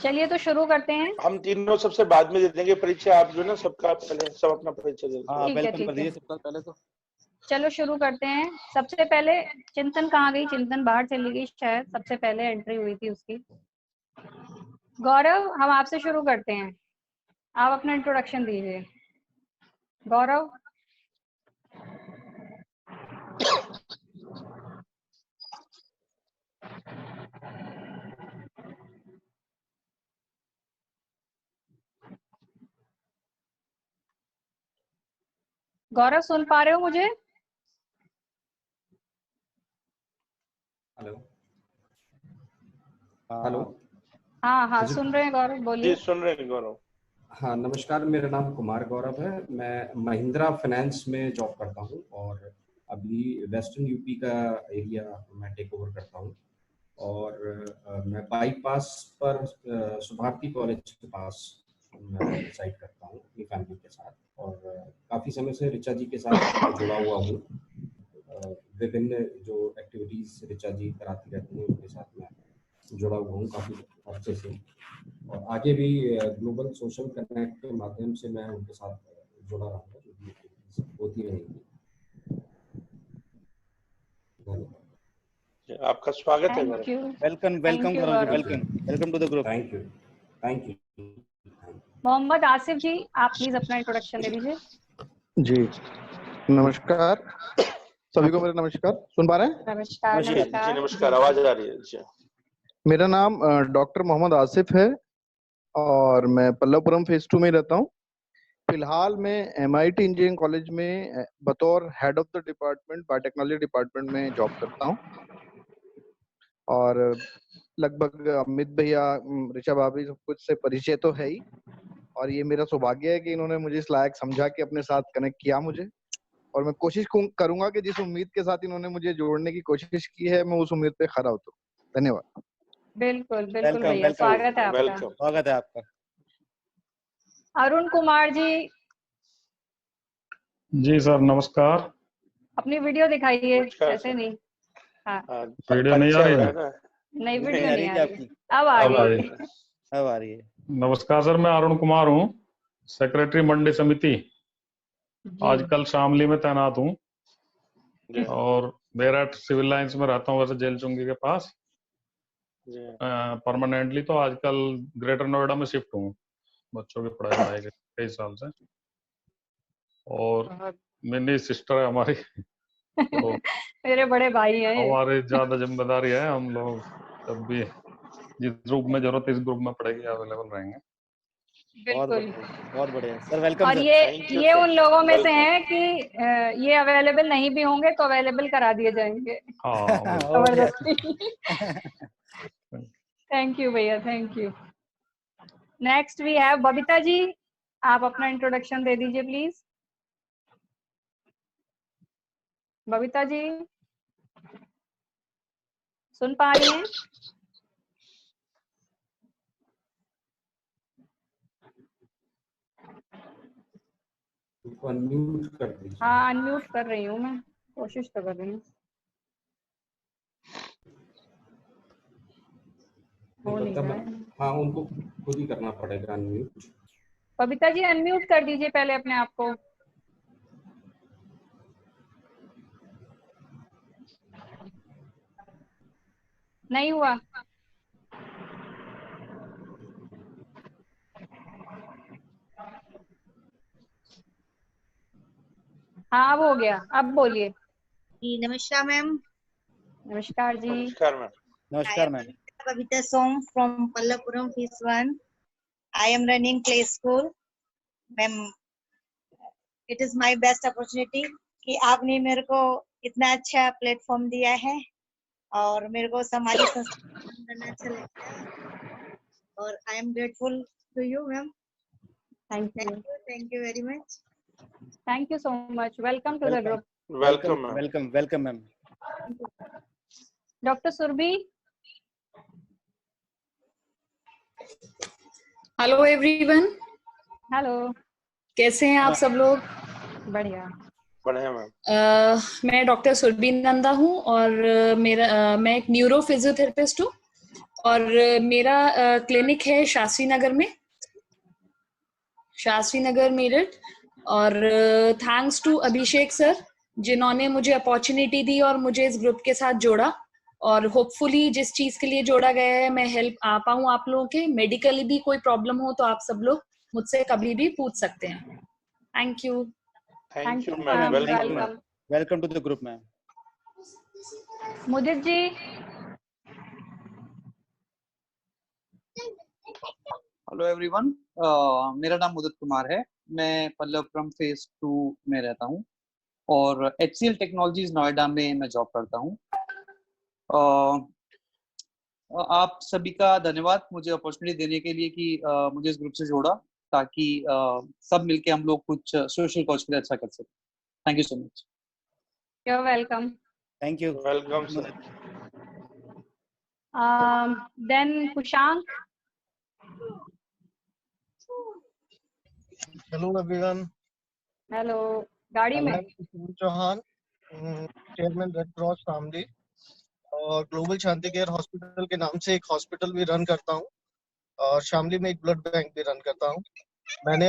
चलिए तो शुरू करते हैं। हम तीनों सबसे बाद में दे देंगे परिचय, आप जो ना सबका पहले सब अपना परिचय दे दें। हाँ, ठीक है, वेलकम ठीक कर है। दीजिए सबका पहले तो। चलो शुरू करते हैं। सबसे पहले चिंतन कहाँ गई? चिंतन बाहर चली गई शायद, सबसे पहले एंट्री हुई थी उसकी। गौरव, हम आपसे शुरू करते हैं, आप अपना इंट्रोडक्शन दीजिए। गौरव। गौरव सुन पा रहे हो मुझे? हेलो हाँ, हेलो। हाँ हाँ जी। सुन रहे हैं गौरव, जी बोलिए। सुन रहे हैं गौरव। हाँ नमस्कार, मेरा नाम कुमार गौरव है। मैं महिंद्रा फाइनेंस में जॉब करता हूँ और अभी वेस्टर्न यूपी का एरिया मैं टेक ओवर करता हूँ। और मैं बाईपास पर सुभारती कॉलेज के पास मैं रिसाइड करता हूँ अपनी फैमिली के साथ। और काफ़ी समय से ऋचा जी के साथ जुड़ा हुआ हूँ। विभिन्न जो एक्टिविटीज़ ऋचा जी कराती रहती हैं उनके साथ मैं जुड़ा हुआ हूँ काफ़ी अच्छे से। और आगे भी ग्लोबल सोशल कनेक्ट के माध्यम से मैं उनके साथ जुड़ा रहूँगा, जो भी एक्टिविटीज होती रहेंगी। जी, आपका स्वागत है thank Gaurav. You. Welcome welcome Thank you, Gaurav ji, Gaurav. Welcome to the group. Thank you. Mohammad Asif ji, आप प्लीज अपना इंट्रोडक्शन दे दीजिए। जी नमस्कार सभी को, मेरा नमस्कार। सुन पा रहे हैं? नमस्कार। जी जी नमस्कार नमस्कार, आवाज आ रही है जी। मेरा नाम डॉक्टर मोहम्मद आसिफ है और मैं पल्लवपुरम फेज 2 में रहता हूँ। फिलहाल मैं MIT इंजीनियरिंग कॉलेज में बतौर head of the department biotechnology department में जॉब करता हूँ। और लगभग अमित भैया, ऋचा भाभी सब कुछ से परिचय तो है ही, और ये मेरा सौभाग्य है कि इन्होंने मुझे इस लायक समझा कि अपने साथ कनेक्ट किया मुझे। और मैं कोशिश करूंगा कि जिस उम्मीद के साथ इन्होंने मुझे जोड़ने की कोशिश की है, मैं उस उम्मीद पे खरा उतरूं। धन्यवाद। बिल्कुल बिल्कुल वेलकम भैया, वेलकम स्वागत है आपका। वेलकम। स्वागत है आपका। अरुण कुमार जी, जी सर नमस्कार। अपनी वीडियो दिखाइए, नमस्कार ऐसे सर। नहीं। हाँ, हाँ, वीडियो नहीं आ परिचय रही हो रहा है? है ना। नई नहीं वीडियो आ नहीं रही आ क्या रही, आपकी? अब आ अब रही आई। है। अब आ रही है। नमस्कार सर, मैं अरुण कुमार हूँ, सेक्रेटरी मंडी समिति। जी। आजकल शामली में तैनात हूँ जी और मेरठ सिविल लाइंस में रहता हूँ, वैसे जेल चुंगी के पास जी परमानेंटली। तो आजकल ग्रेटर नोएडा में शिफ्ट हूँ बच्चों की पढ़ाई वढ़ाई के कई साल से। और बहुत- मेरी सिस्टर है हमारी, तो मेरे बड़े भाई हैं ये। हमारी ज्यादा जिम्मेदारी है। हम लोग जब भी जिस ग्रुप में जरूरत है इस ग्रुप में पढ़ेगी अवेलेबल रहेंगे। बिल्कुल। बहुत बढ़िया सर, वेलकम और सर। थैंक यू ये सर, उन लोगों में से वेलकम। हैं कि ये अवेलेबल नहीं भी होंगे तो अवेलेबल करा दिए जाएंगे हाँ हो गया। जबरदस्ती। थैंक यू भैया, thank you. Next we have Babita ji, आप अपना इंट्रोडक्शन दे दीजिए प्लीज। बबीता जी सुन पा रही हैं? उनको अनम्यूट कर दीजिए। हाँ, अनम्यूट कर रही हूँ मैं, कोशिश तो कर रही हूँ। हो नहीं मतलब रहा है। हाँ, उनको खुद ही करना पड़ेगा अनम्यूट। बबीता जी अनम्यूट कर दीजिए पहले अपने आप को। नहीं हुआ? हाँ अब हो गया, अब बोलिए। जी नमस्कार मैम। नमस्कार जी। नमस्कार मैम। नमस्कार ma'am. Babita Song from Pallapuram Phase 1. I am running play school. Ma'am, it is my best opportunity कि आपने मेरे को इतना अच्छा प्लेटफॉर्म दिया है और मेरे को सामाजिक संस्थान करना अच्छा लगता है और I am grateful to you ma'am. Thank you very much. You so much. Welcome to the group. Welcome ma'am. Welcome ma'am. Doctor Surabhi. Hello everyone, hello. कैसे हैं आप सब लोग? बढ़िया। बढ़िया मैम। मैं डॉक्टर सुरभि नंदा हूँ और मैं एक न्यूरो फिजियोथेरेपिस्ट हूँ और मेरा क्लिनिक है शास्त्री नगर में, शास्त्री नगर मेरठ। और थैंक्स टू अभिषेक सर जिन्होंने मुझे अपॉर्चुनिटी दी और मुझे इस ग्रुप के साथ जोड़ा। और होपफुली जिस चीज के लिए जोड़ा गया है मैं हेल्प आ पाऊँ आप लोगों के। मेडिकली भी कोई प्रॉब्लम हो तो आप सब लोग मुझसे कभी भी पूछ सकते हैं। Thank you. Thank you you, ma'am, ma'am. Welcome ma'am. Welcome. Welcome to the group ma'am. Mudit ji, hello everyone, मेरा नाम मुदित कुमार है। मैं पल्लवपुरम फेज 2 में रहता हूँ और HCL टेक्नोलॉजीज नोएडा में मैं जॉब करता हूँ। आप सभी का धन्यवाद मुझे अपॉर्चुनिटी देने के लिए कि मुझे इस ग्रुप से जोड़ा, ताकि सब मिलके हम लोग कुछ सोशल कॉज के लिए अच्छा कर सकें। Thank you so much. You are welcome. Thank you. Welcome sir. Then Kushank. Hello everyone, hello. गाड़ी आई में। Am Kushal Chauhan, chairman red cross Shamli और ग्लोबल शांति केयर हॉस्पिटल के नाम से एक हॉस्पिटल भी रन करता हूँ और शामली में एक ब्लड बैंक भी रन करता हूँ। मैंने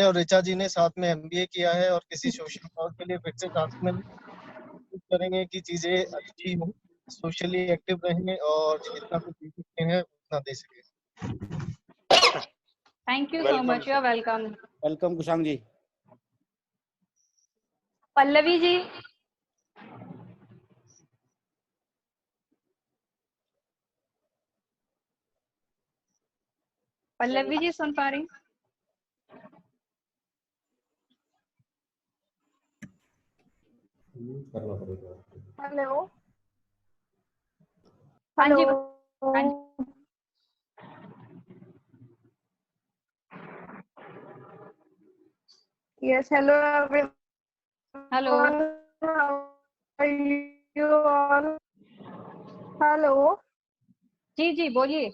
और ऋचा जी ने साथ में MBA किया है और किसी सोशल कॉज के लिए फिर से साथ में कोशिश करेंगे कि चीजें अच्छी हों, सोशली एक्टिव रहें और जितना कुछ दे सकते हैं उतना दे सकें। Thank you so much. You are welcome. Welcome Kushank ji. Pallavi ji. Pallavi ji सुन पा रही? करना पड़ेगा। हेलो। हाँ जी। हाँ जी। Yes, hello everyone. Hello. How are you all? Hello. जी जी बोलिए।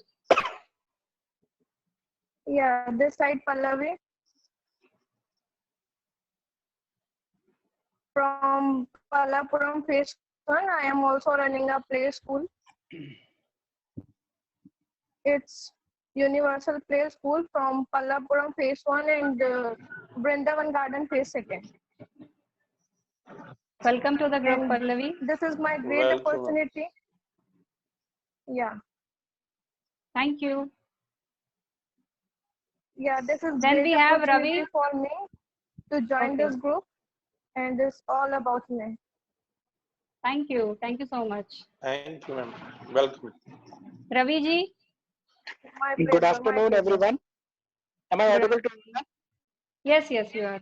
Yeah, this side Pallavi from Palapuram Phase 1. I am also running a play school. It's Universal Play School from Palapuram Phase 1 and Vrindavan Garden Phase 2. Welcome to the group, And Pallavi. this is my great Welcome. opportunity. Yeah. Thank you. Yeah, this is Then great we have opportunity Ravi. for me to join Okay. this group, and it's all about me. Thank you. Thank you so much. Thank you ma'am, welcome. Ravi ji. My Good pleasure, my afternoon, pleasure. everyone. Am I audible to you? Yes, yes, you are.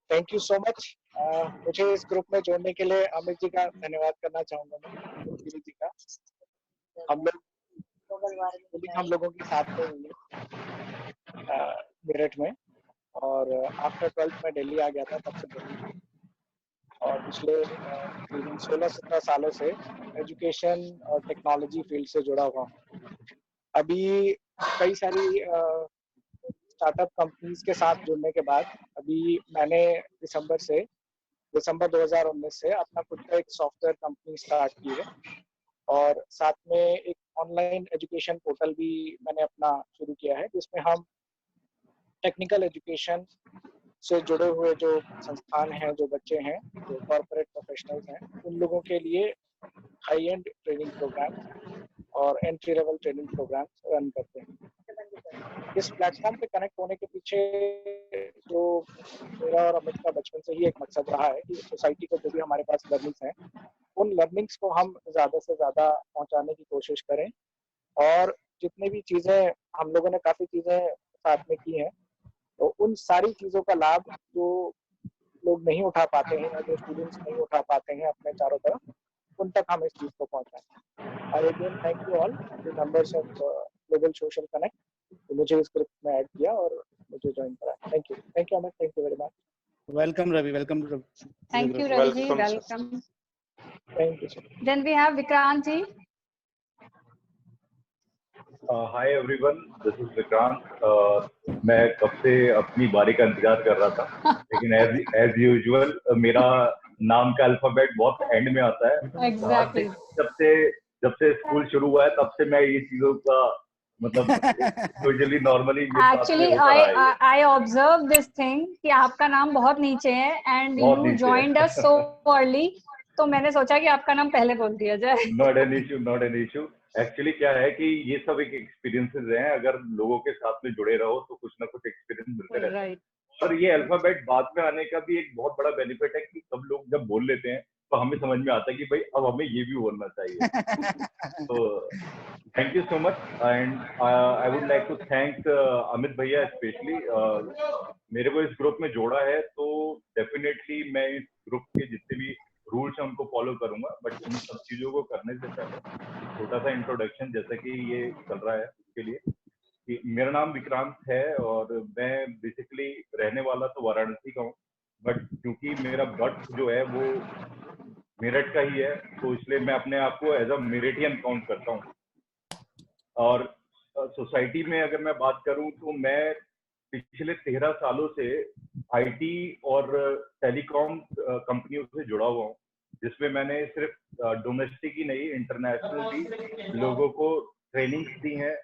Thank you so much. मुझे इस group में जोड़ने के लिए अमित जी का धन्यवाद करना चाहूंगा मैं, गिरी जी का। हम लोगों के साथ में हुए मेरठ में, और आफ्टर 12th में दिल्ली आ गया था, तब से दिल्ली, और पिछले 16-17 सालों से एजुकेशन और टेक्नोलॉजी फील्ड से जुड़ा हुआ हूँ। अभी कई सारी स्टार्टअप कंपनीज के साथ जुड़ने के बाद अभी मैंने दिसंबर 2019 से अपना खुद का एक सॉफ्टवेयर कंपनी स्टार्ट की है, और साथ में एक ऑनलाइन एजुकेशन पोर्टल भी मैंने अपना शुरू किया है, जिसमें हम टेक्निकल एजुकेशन से जुड़े हुए जो संस्थान हैं, जो बच्चे हैं, जो कॉर्पोरेट प्रोफेशनल्स हैं, उन लोगों के लिए हाई एंड ट्रेनिंग प्रोग्राम और entry level training program run करते हैं। इस प्लेटफॉर्म पे कनेक्ट होने के पीछे जो मेरा और अमित का बचपन से ही एक मकसद रहा है कि सोसाइटी को जो भी हमारे पास लर्निंग्स हैं, उन लर्निंग्स को हम ज़्यादा से ज़्यादा पहुंचाने की कोशिश करें, और जितनी भी चीज़ें हम लोगों ने काफ़ी चीज़ें साथ में की हैं, तो उन सारी चीज़ों का लाभ जो लोग नहीं उठा पाते हैं या जो स्टूडेंट्स नहीं उठा पाते हैं अपने चारों तरफ, उन तक हम इस चीज़ को पहुंचाएं। I again thank you all the members of global social connect, तो मुझे इस ग्रुप में ऐड किया और मुझे ज्वाइन कराया। Thank you Amit, thank you very much. Welcome Ravi, welcome to Thank you, Ravi ji. Welcome, sir. Welcome. Thank you. Then we have Vikrant ji. Hi everyone, this is Vikrant. मैं कब से अपनी बारी का इंतजार कर रहा था, लेकिन as usual मेरा नाम का अल्फाबेट बहुत एंड में आता है। Exactly. सबसे जब से स्कूल शुरू हुआ है तब से मैं ये चीजों का मतलब usually normally actually I observe this thing कि आपका नाम बहुत नीचे है and you joined us so early, तो मैंने सोचा कि आपका नाम पहले बोल दिया जाए। Not an issue. एक्चुअली क्या है कि ये सब एक एक्सपीरियंसेस हैं, अगर लोगों के साथ में जुड़े रहो तो कुछ ना कुछ एक्सपीरियंस मिलते रहते हैं। और ये अल्फाबेट बाद में आने का भी एक बहुत बड़ा बेनिफिट है कि सब लोग जब बोल लेते हैं तो हमें समझ में आता है कि भाई अब हमें ये भी बोलना चाहिए। तो thank you so much and I would like to thank Amit भैया स्पेशली, मेरे को इस ग्रुप में जोड़ा है, तो डेफिनेटली मैं इस ग्रुप के जितने भी रूल्स हैं उनको फॉलो करूंगा। बट इन सब चीजों को करने से पहले छोटा सा इंट्रोडक्शन, जैसा कि ये चल रहा है उसके लिए, कि मेरा नाम विक्रांत है और मैं बेसिकली रहने वाला तो वाराणसी का हूँ, बट क्योंकि मेरा बर्थ जो है वो मेरठ का ही है, तो इसलिए मैं अपने आप को एज अ मेरिटियन काउंट करता हूँ। और सोसाइटी में अगर मैं बात करूँ तो मैं पिछले 13 सालों से आईटी और टेलीकॉम कंपनियों से जुड़ा हुआ हूँ, जिसमें मैंने सिर्फ डोमेस्टिक ही नहीं इंटरनेशनल भी लोगों को ट्रेनिंग्स दी हैं,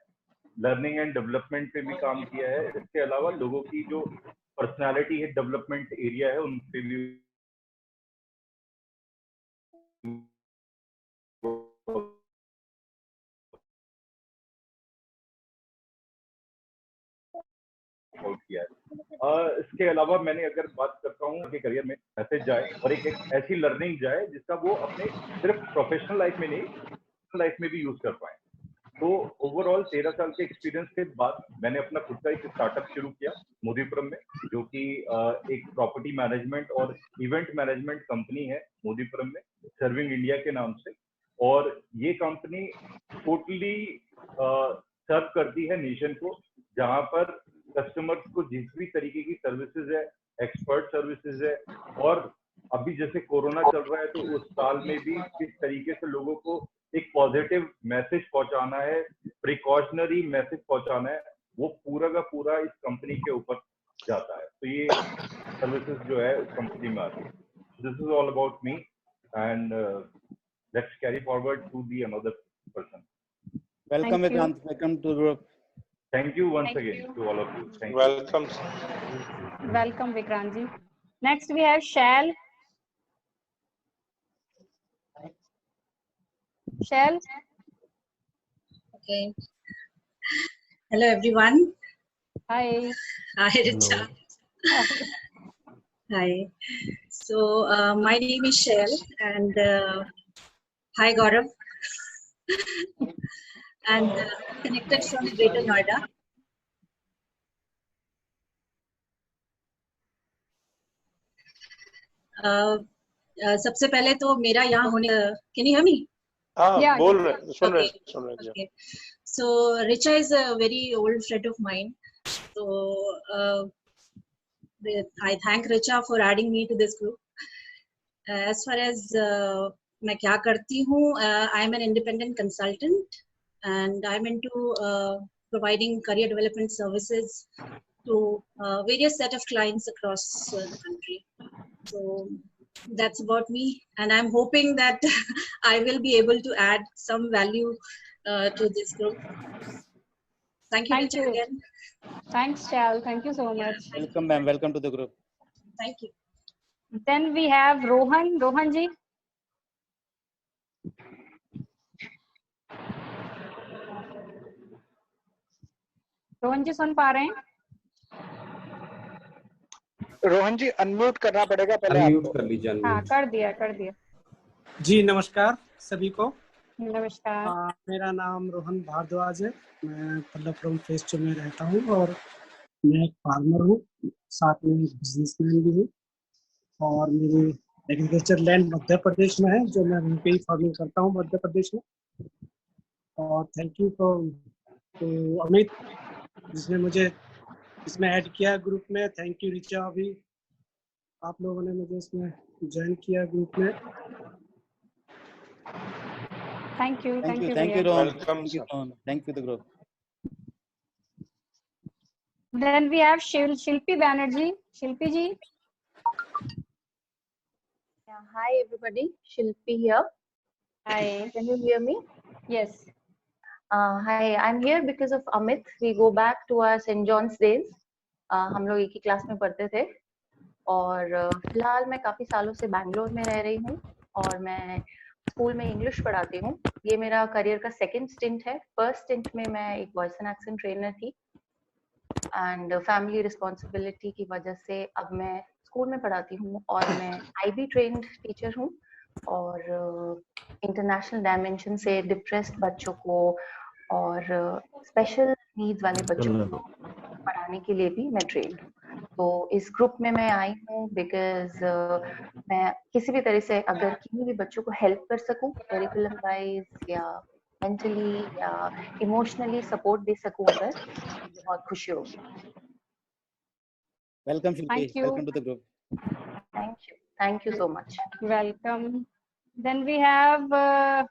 लर्निंग एंड डेवलपमेंट पे भी काम किया है। इसके अलावा लोगों की जो पर्सनालिटी है डेवलपमेंट एरिया है उन पे भी किया है। इसके अलावा मैंने अगर बात करता हूँ कि करियर में मैसेज जाए और एक ऐसी लर्निंग जाए जिसका वो अपने सिर्फ प्रोफेशनल लाइफ में नहीं लाइफ में भी यूज कर पाए। तो ओवरऑल 13 साल के एक्सपीरियंस के बाद मैंने अपना खुद का एक स्टार्टअप शुरू किया मोदीपुरम में, जो कि एक प्रॉपर्टी मैनेजमेंट और इवेंट मैनेजमेंट कंपनी है मोदीपुरम में, सर्विंग इंडिया के नाम से। और ये कंपनी टोटली सर्व करती है नेशन को, जहां पर कस्टमर्स को जिस भी तरीके की सर्विसेज है, एक्सपर्ट सर्विसेज है, और अभी जैसे कोरोना चल रहा है तो उस साल में भी किस तरीके से लोगों को एक पॉजिटिव मैसेज पहुंचाना है, प्रिकॉशनरी मैसेज पहुंचाना है, वो पूरा का पूरा इस कंपनी के ऊपर जाता है। तो ये सर्विसेज जो है उस कंपनी में आती है। This is all about me and let's carry forward to the another person. Welcome Vikrant, welcome to group. Thank you once again to all of you. Thank Welcome. you. Welcome, Vikrant ji. Next we have Shail. Shail. Okay. Hello everyone. Hi. Hi Richa. Hi. So my name is Shail and hi Gaurav. And connected from Greater Noida. सबसे पहले तो मेरा यहाँ होने, can you hear me? हाँ, बोल रहे, सुन रहे। Okay. So Richa is a very old friend of mine. So I thank Richa for adding me to this group. As far as मैं क्या करती हूँ, I am an independent consultant. And I'm into providing career development services to various set of clients across the country. So that's about me, and I'm hoping that I will be able to add some value to this group. Thank you, Richa, again. Thanks, Shail. Thank you so much. Welcome, ma'am. Welcome to the group. Thank you. Then we have Rohan. Rohan ji. Rohan जी सुन पा रहे हैं? रोहन जी unmute करना पड़ेगा पहले आपको। Unmute कर लीजिए। हाँ, कर दिया। जी नमस्कार सभी को। नमस्कार। मेरा नाम रोहन भारद्वाज है, मैं पल्लवपुरम फेज 2 में रहता हूँ और मैं एक फार्मर हूँ, साथ में बिजनेसमैन भी हूँ। और मेरी एग्रीकल्चर लैंड मध्य प्रदेश में है, जो मैं वहीं पे ही फार्मिंग करता हूँ मध्य प्रदेश में। और थैंक यू टू अमित जिसने मुझे इसमें ऐड किया ग्रुप में। थैंक यू रिचा, भी आप लोगों ने मुझे इसमें ज्वाइन किया ग्रुप में। Thank you Rohan. Thank you the group. Then we have Shilpi Banerjee. Shilpi ji. Yeah, hi everybody, Shilpi here. Hi. Can you hear me? Yes. Hi, I'm here because of Amit. We go back to our St. John's days. हम लोग एक ही class में पढ़ते थे और फिलहाल मैं काफ़ी सालों से बैंगलोर में रह रही हूँ और मैं स्कूल में इंग्लिश पढ़ाती हूँ। ये मेरा करियर का सेकंड स्टिंट है। फर्स्ट स्टिंट में मैं एक वॉइस एंड एक्सेंट ट्रेनर थी एंड फैमिली रिस्पॉन्सिबिलिटी की वजह से अब मैं स्कूल में पढ़ाती हूँ और मैं IB ट्रेन्ड टीचर हूँ और इंटरनेशनल डायमेंशन से डिप्रेस्ड बच्चों को और स्पेशल नीड्स वाले बच्चों को पढ़ाने के लिए भी मैं ट्रेन्ड हूँ। तो इस ग्रुप में मैं आई हूँ बिकॉज मैं किसी भी तरह से अगर किसी भी बच्चों को हेल्प कर सकूँ करिकुलम वाइज या मेंटली या इमोशनली सपोर्ट दे सकूँ अगर बहुत खुशी होगी। Welcome Shilpi. Thank you. Welcome to the group. Thank you so much. Welcome. Then we have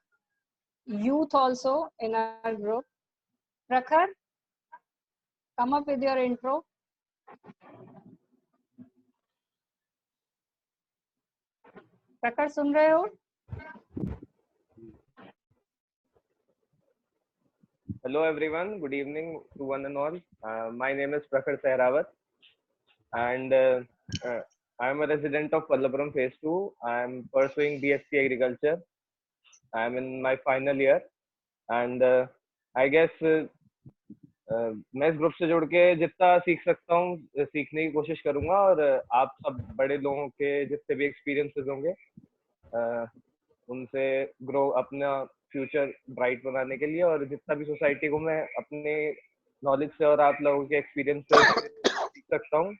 youth also in our group. Prakhar, come up with your intro. प्रखर सुन रहे हो? Hello everyone, good evening to one and all. My name is Prakhar Sehrawat and I am a resident of Pallapuram Phase 2. I am pursuing BSc Agriculture. I am in my final year and I guess मैं इस group से जुड़ के जितना सीख सकता हूँ सीखने की कोशिश करूंगा और आप सब बड़े लोगों के जितने भी एक्सपीरियंसेस होंगे उनसे ग्रो अपना फ्यूचर ब्राइट बनाने के लिए और जितना भी सोसाइटी को मैं अपने नॉलेज से और आप लोगों के एक्सपीरियंस से सीख सकता हूँ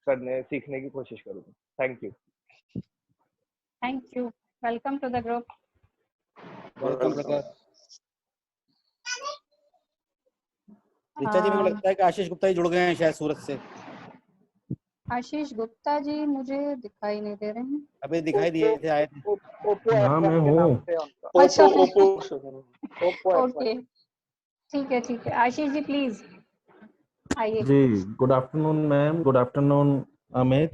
सीखने की कोशिश करूंगा। Thank you. Thank you. Welcome to the group. Welcome Prakhar. Richa जी, मेरे को लगता है कि आशीष गुप्ता जी जुड़ गए हैं शायद सूरत से। आशीष गुप्ता जी मुझे दिखाई नहीं दे रहे हैं। अबे दिखाई दिए थे, आए थे। हाँ मैं हूँ। अच्छा ओके ठीक है। आशीष जी प्लीज आइए। जी, good afternoon ma'am, good afternoon Amit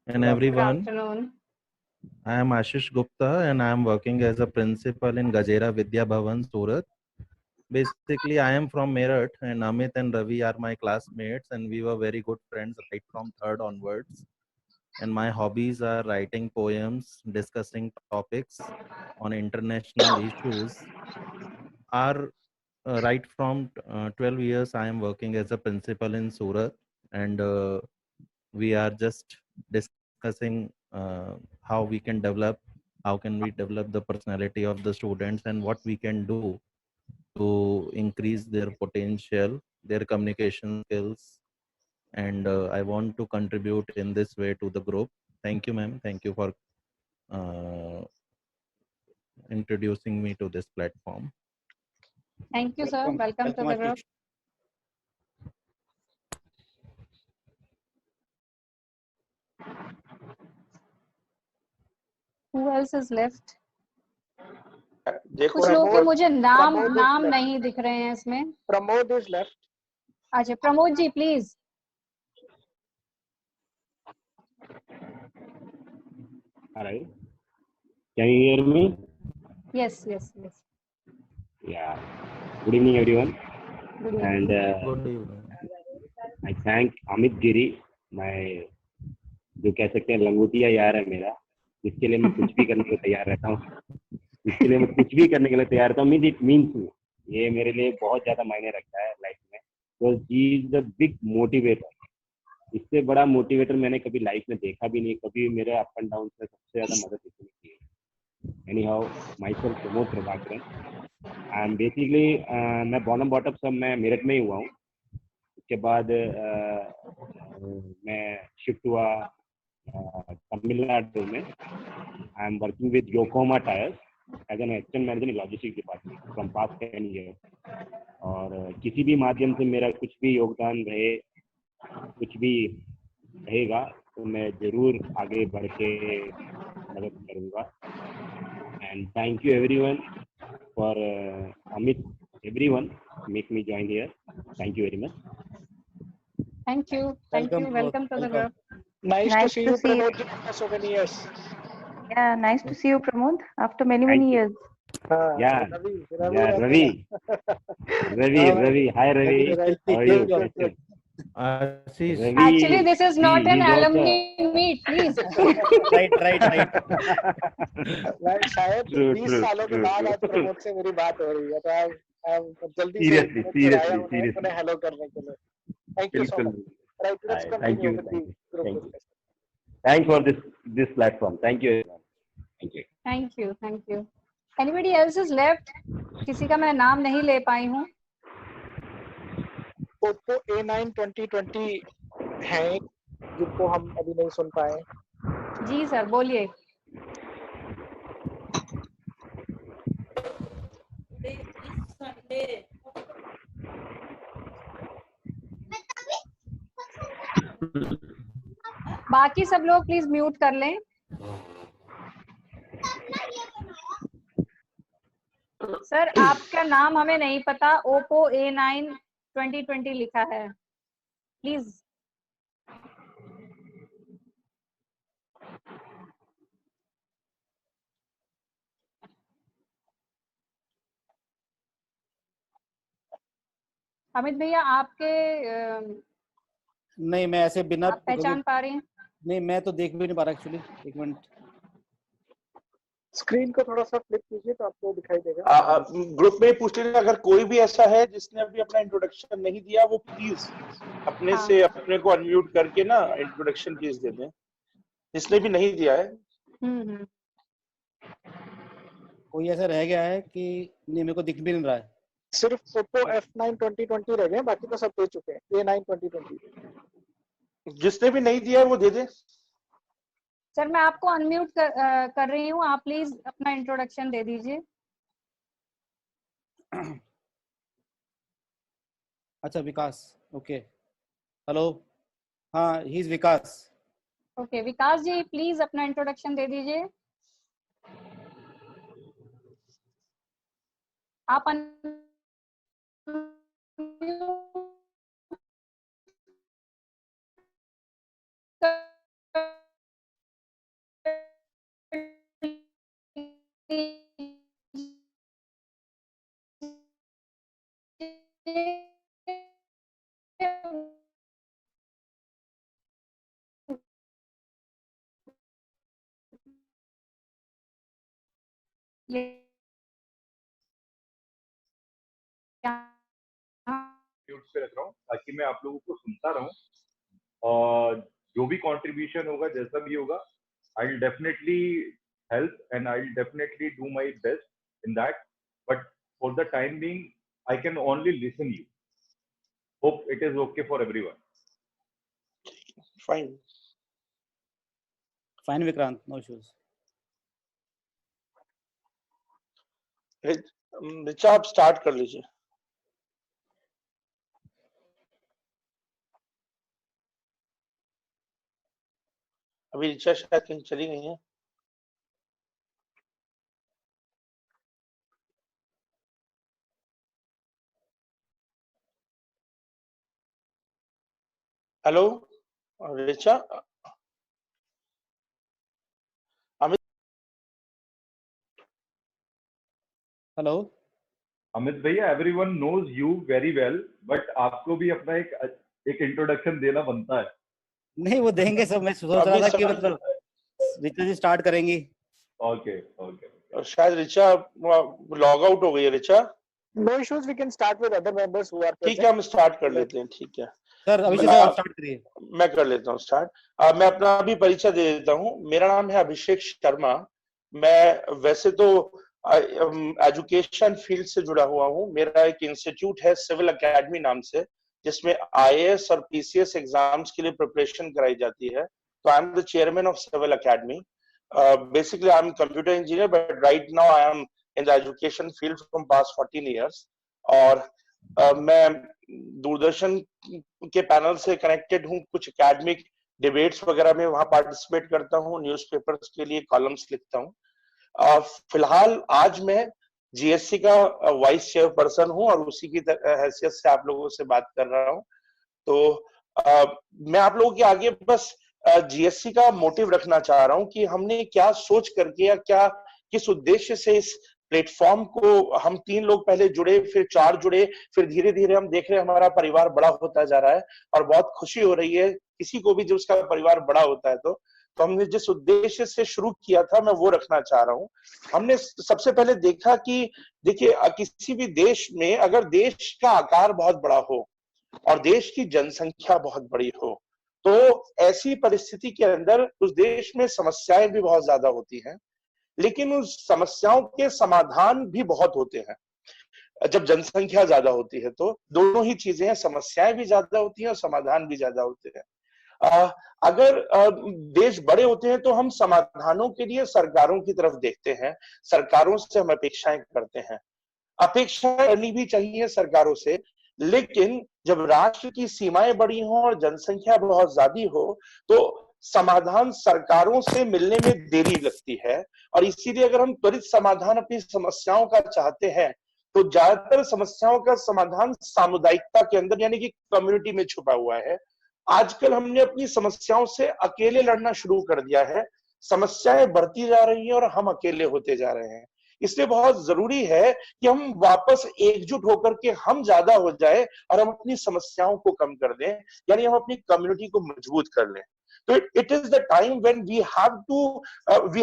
and everyone. Good afternoon. I am Ashish Gupta and I am working as a principal in Gajera Vidya Bhavan, Surat. Basically, I am from Meerut and Amit and Ravi are my classmates and we were very good friends right from third onwards. And my hobbies are writing poems, discussing topics on international issues. Are right from 12 years, I am working as a principal in Surat and we are just discussing how we can develop the personality of the students and what we can do to increase their potential, their communication skills, and I want to contribute in this way to the group. Thank you, ma'am. Thank you for introducing me to this platform. Thank you, sir. Welcome to the group. Who else is left? कुछ लोगों के मुझे नाम नहीं दिख रहे हैं इसमें। Pramod is left. अच्छा Pramod ji please. Alright. Can you hear me? Yes. Yeah. Good evening, everyone. Good evening. And Good evening. I thank Amit Giri, my जो कह सकते हैं लंगोटिया यार है मेरा, जिसके लिए मैं कुछ भी करने के लिए तैयार रहता हूँ। It means me. ये मेरे लिए बहुत ज्यादा मायने रखता है लाइफ में, because he is the big motivator. इससे बड़ा मोटिवेटर मैंने कभी लाइफ में देखा भी नहीं, कभी मेरे अप एंड डाउन से सबसे ज्यादा मदद इसने की है। Anyhow, myself Pramod Prabhakaran. And basically मैं बॉर्न बॉटअप सब मैं मेरठ में ही हुआ हूँ। उसके बाद मैं शिफ्ट हुआ तमिलनाडु में। I am working with Yokohama tyres as an assistant manager in logistics department from past 10 years। और किसी भी माध्यम से मेरा कुछ भी योगदान रहे, कुछ भी रहेगा तो मैं जरूर आगे बढ़ के मदद करूँगा। And thank you everyone for Amit everyone make me join here. Thank you very much. Thank you. Welcome to the group. Nice to see you, Pramod, after so many years. Yeah, nice to see you, Pramod, after many years. Yeah, yeah, Ravi. Ravi. Hi, Ravi. How are you? Ravi, Actually, this is not an he's also alumni meet, please. right. शायद True, 20 true, सालों के true, बाद true. आज प्रमोद से मेरी बात हो रही है, तो I'm जल्दी से Seriously, प्रमोद सर आया seriously. उन्हें हेलो करने के लिए. Thank you so बिल्कुल. much. Right, let's Thank continue you, with thank the you, group thank you. discussion. Thanks for this platform. Thank you, everyone. Thank you. Thank you. Anybody else is left? किसी का मैं नाम नहीं ले पाई हूँ. Oppo A9 2020 है जिनको हम अभी नहीं सुन पाए. जी सर बोलिए. बाकी सब लोग प्लीज म्यूट कर लें. सर आपका नाम हमें नहीं पता. Oppo A9 2020 लिखा है. प्लीज. अमित भैया आपके नहीं, मैं ऐसे बिना आप पहचान पा रहे हैं? नहीं, मैं तो देख भी नहीं पा रहा एक्चुअली. एक मिनट. स्क्रीन को थोड़ा सा फ्लिप कीजिए तो आपको दिखाई देगा. ग्रुप में पूछ लीजिए अगर कोई भी ऐसा है जिसने अभी अपना इंट्रोडक्शन नहीं दिया, वो प्लीज अपने से अपने को अनम्यूट करके ना इंट्रोडक्शन प्लीज दे दें, जिसने भी नहीं दिया है. कोई ऐसा रह गया है कि नहीं, मेरे को दिख भी नहीं रहा है. सिर्फ Oppo F9 2020 रह गए, बाकी तो सब दे चुके हैं. A9 2020 जिसने भी नहीं दिया है वो दे दे. सर मैं आपको अनम्यूट कर रही हूँ. आप प्लीज अपना इंट्रोडक्शन दे दीजिए. अच्छा, विकास. ओके. हेलो. हाँ, he is Vikas. Okay Vikas ji please अपना इंट्रोडक्शन दे दीजिए. आप म्यूट पे रख रहा हूँ ताकि मैं आप लोगों को सुनता रहूं, और जो भी कंट्रीब्यूशन होगा, जैसा भी होगा, I will definitely help and I will definitely do my best in that, but for the time being I can only listen you. Hope it is okay for everyone. Fine Vikrant, no issues. Richa आप start कर लीजिए. अभी रिचा शायद कहीं चली गई है. Hello Richa. Amit. Hello Amit भैया, everyone knows you very well, but आपको भी अपना एक इंट्रोडक्शन देना बनता है. नहीं, वो देंगे सब. मैं सोच रहा था कि मतलब रिचा जी स्टार्ट करेंगी. ओके. शायद रिचा लॉग आउट हो गई है. Richa. No issues, we can start with other members who are present. ठीक है, हम स्टार्ट कर लेते हैं. ठीक है सर, अभिषेक सर आप स्टार्ट करिए. मैं कर लेता हूँ स्टार्ट. मैं अपना भी परिचय दे देता हूँ. मेरा नाम है अभिषेक शर्मा. मैं वैसे तो एजुकेशन फील्ड से जुड़ा हुआ हूँ. मेरा एक इंस्टीट्यूट है सिविल एकेडमी नाम से, जिसमें IAS और PCS एग्जाम्स के लिए प्रिपरेशन कराई जाती है. तो I am the chairman of civil academy. Basically I am computer engineer, but right now I am in the education field from past 14 years. और मैं दूरदर्शन के पैनल से कनेक्टेड हूँ. कुछ एकेडमिक डिबेट्स वगैरह में वहां पार्टिसिपेट करता हूँ. न्यूज़पेपर्स के लिए कॉलम्स लिखता हूँ. फिलहाल आज मैं GSC का वाइस चेयरपर्सन हूँ और उसी की हैसियत से आप लोगों से बात कर रहा हूँ. तो मैं आप लोगों के आगे बस GSC का मोटिव रखना चाह रहा हूँ कि हमने क्या सोच करके या क्या किस उद्देश्य से इस प्लेटफॉर्म को हम 3 लोग पहले जुड़े, फिर 4 जुड़े, फिर धीरे धीरे हम देख रहे हैं हमारा परिवार बड़ा होता जा रहा है और बहुत खुशी हो रही है किसी को भी जब उसका परिवार बड़ा होता है। तो हमने जिस उद्देश्य से शुरू किया था मैं वो रखना चाह रहा हूँ। हमने सबसे पहले देखा कि देखिए किसी भी देश में अगर देश का आकार बहुत बड़ा हो और देश की जनसंख्या बहुत बड़ी हो तो ऐसी परिस्थिति के अंदर उस देश में समस्याएं भी बहुत ज्यादा होती हैं, लेकिन उस समस्याओं के समाधान भी बहुत होते हैं। जब जनसंख्या ज्यादा होती है तो दोनों ही चीजें हैं, समस्याएं भी ज्यादा होती हैं और समाधान भी ज्यादा होते हैं। अगर देश बड़े होते हैं तो हम समाधानों के लिए सरकारों की तरफ देखते हैं, सरकारों से हम अपेक्षाएं करते हैं। अपेक्षाएं करनी भी चाहिए सरकारों से, लेकिन जब राष्ट्र की सीमाएं बड़ी हों और जनसंख्या बहुत ज्यादा हो तो समाधान सरकारों से मिलने में देरी लगती है। और इसीलिए अगर हम त्वरित समाधान अपनी समस्याओं का चाहते हैं तो ज्यादातर समस्याओं का समाधान सामुदायिकता के अंदर यानी कि कम्युनिटी में छुपा हुआ है। आजकल हमने अपनी समस्याओं से अकेले लड़ना शुरू कर दिया है, समस्याएं बढ़ती जा रही हैं और हम अकेले होते जा रहे हैं। इसलिए बहुत जरूरी है कि हम वापस एकजुट होकर के हम ज्यादा हो जाए और हम अपनी समस्याओं को कम कर दें, यानी हम अपनी कम्युनिटी को मजबूत कर लें। तो it is the time when we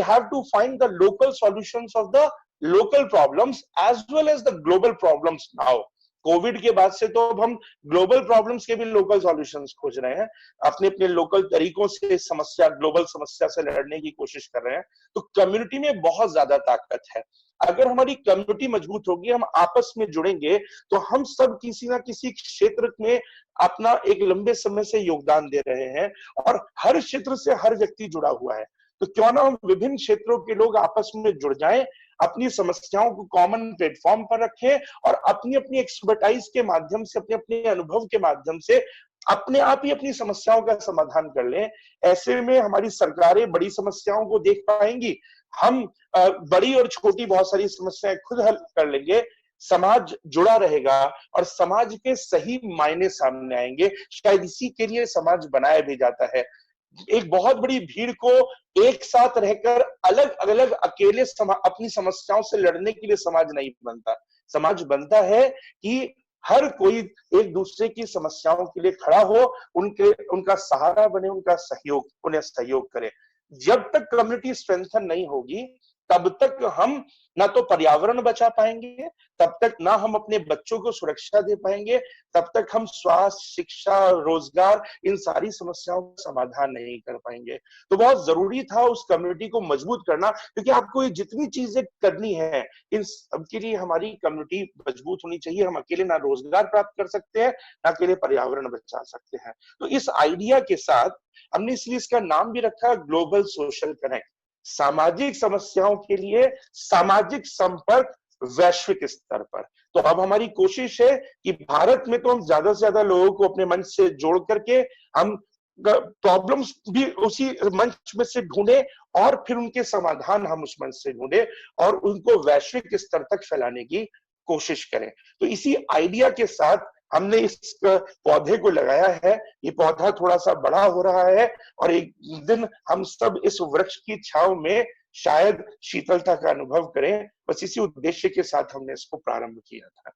have to find the local solutions of the local problems as well as the global problems now. Covid के बाद से तो अब हम ग्लोबल प्रॉब्लम्स के भी लोकल सॉल्यूशंस खोज रहे हैं, अपने अपने लोकल तरीकों से समस्या ग्लोबल समस्या से लड़ने की कोशिश कर रहे हैं। तो कम्युनिटी में बहुत ज्यादा ताकत है। अगर हमारी कम्युनिटी मजबूत होगी, हम आपस में जुड़ेंगे तो हम सब किसी ना किसी क्षेत्र में अपना एक लंबे समय से योगदान दे रहे हैं और हर क्षेत्र से हर व्यक्ति जुड़ा हुआ है। तो क्यों ना हम विभिन्न क्षेत्रों के लोग आपस में जुड़ जाएं, अपनी समस्याओं को कॉमन प्लेटफॉर्म पर रखें और अपनी अपनी एक्सपर्टाइज के माध्यम से, अपने अपने अनुभव के माध्यम से अपने आप ही अपनी समस्याओं का समाधान कर लें। ऐसे में हमारी सरकारें बड़ी समस्याओं को देख पाएंगी, हम बड़ी और छोटी बहुत सारी समस्याएं खुद हल कर लेंगे, समाज जुड़ा रहेगा और समाज के सही मायने सामने आएंगे। शायद इसी के लिए समाज बनाया भी जाता है। एक बहुत बड़ी भीड़ को एक साथ रहकर अलग अलग अकेले अपनी समस्याओं से लड़ने के लिए समाज नहीं बनता। समाज बनता है कि हर कोई एक दूसरे की समस्याओं के लिए खड़ा हो, उनका सहारा बने, उन्हें सहयोग करे। जब तक कम्युनिटी स्ट्रेंथन नहीं होगी तब तक हम ना तो पर्यावरण बचा पाएंगे, तब तक ना हम अपने बच्चों को सुरक्षा दे पाएंगे, तब तक हम स्वास्थ्य, शिक्षा, रोजगार इन सारी समस्याओं का समाधान नहीं कर पाएंगे। तो बहुत जरूरी था उस कम्युनिटी को मजबूत करना, क्योंकि आपको ये जितनी चीजें करनी है इन सबके लिए हमारी कम्युनिटी मजबूत होनी चाहिए। हम अकेले ना रोजगार प्राप्त कर सकते हैं, ना अकेले पर्यावरण बचा सकते हैं। तो इस आइडिया के साथ हमने इसलिए इसका नाम भी रखा ग्लोबल सोशल कनेक्ट, सामाजिक समस्याओं के लिए सामाजिक संपर्क वैश्विक स्तर पर। तो अब हमारी कोशिश है कि भारत में तो हम ज्यादा से ज्यादा लोगों को अपने मंच से जोड़ करके हम प्रॉब्लम्स भी उसी मंच में से ढूंढे और फिर उनके समाधान हम उस मंच से ढूंढे और उनको वैश्विक स्तर तक फैलाने की कोशिश करें। तो इसी आइडिया के साथ हमने इस पौधे को लगाया है। ये पौधा थोड़ा सा बड़ा हो रहा है और एक दिन हम सब इस वृक्ष की छांव में शायद शीतलता का अनुभव करें। बस इसी उद्देश्य के साथ हमने इसको प्रारंभ किया था।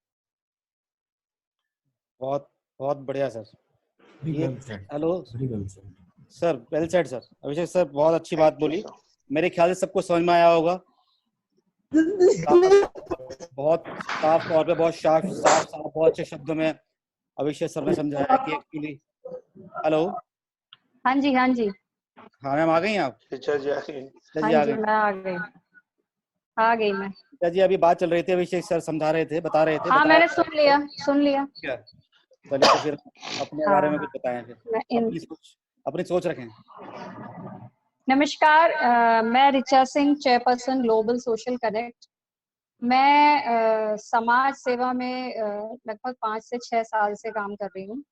बहुत बहुत बढ़िया sir. Hello sir, well said sir. Abhishek sir बहुत अच्छी बात बोली, मेरे ख्याल से सबको समझ में आया होगा। बहुत साफ तौर पे, बहुत साफ बहुत अच्छे शब्दों में अभिषेक सर ने समझाया कि एक्चुअली। हेलो, हाँ जी हाँ जी। हाँ मैम, आ गई आप? अच्छा जी, आ गई। हाँ जी, मैं आ गई मैं। जी अभी बात चल रही थी, अभिषेक सर समझा रहे थे, बता रहे थे। हाँ, मैंने सुन लिया। क्या चलिए, तो फिर अपने बारे में कुछ बताएं, फिर अपनी सोच रखें। नमस्कार, मैं Richa Singh, chairperson global social connect. मैं समाज सेवा में लगभग 5 से 6 साल से काम कर रही हूँ।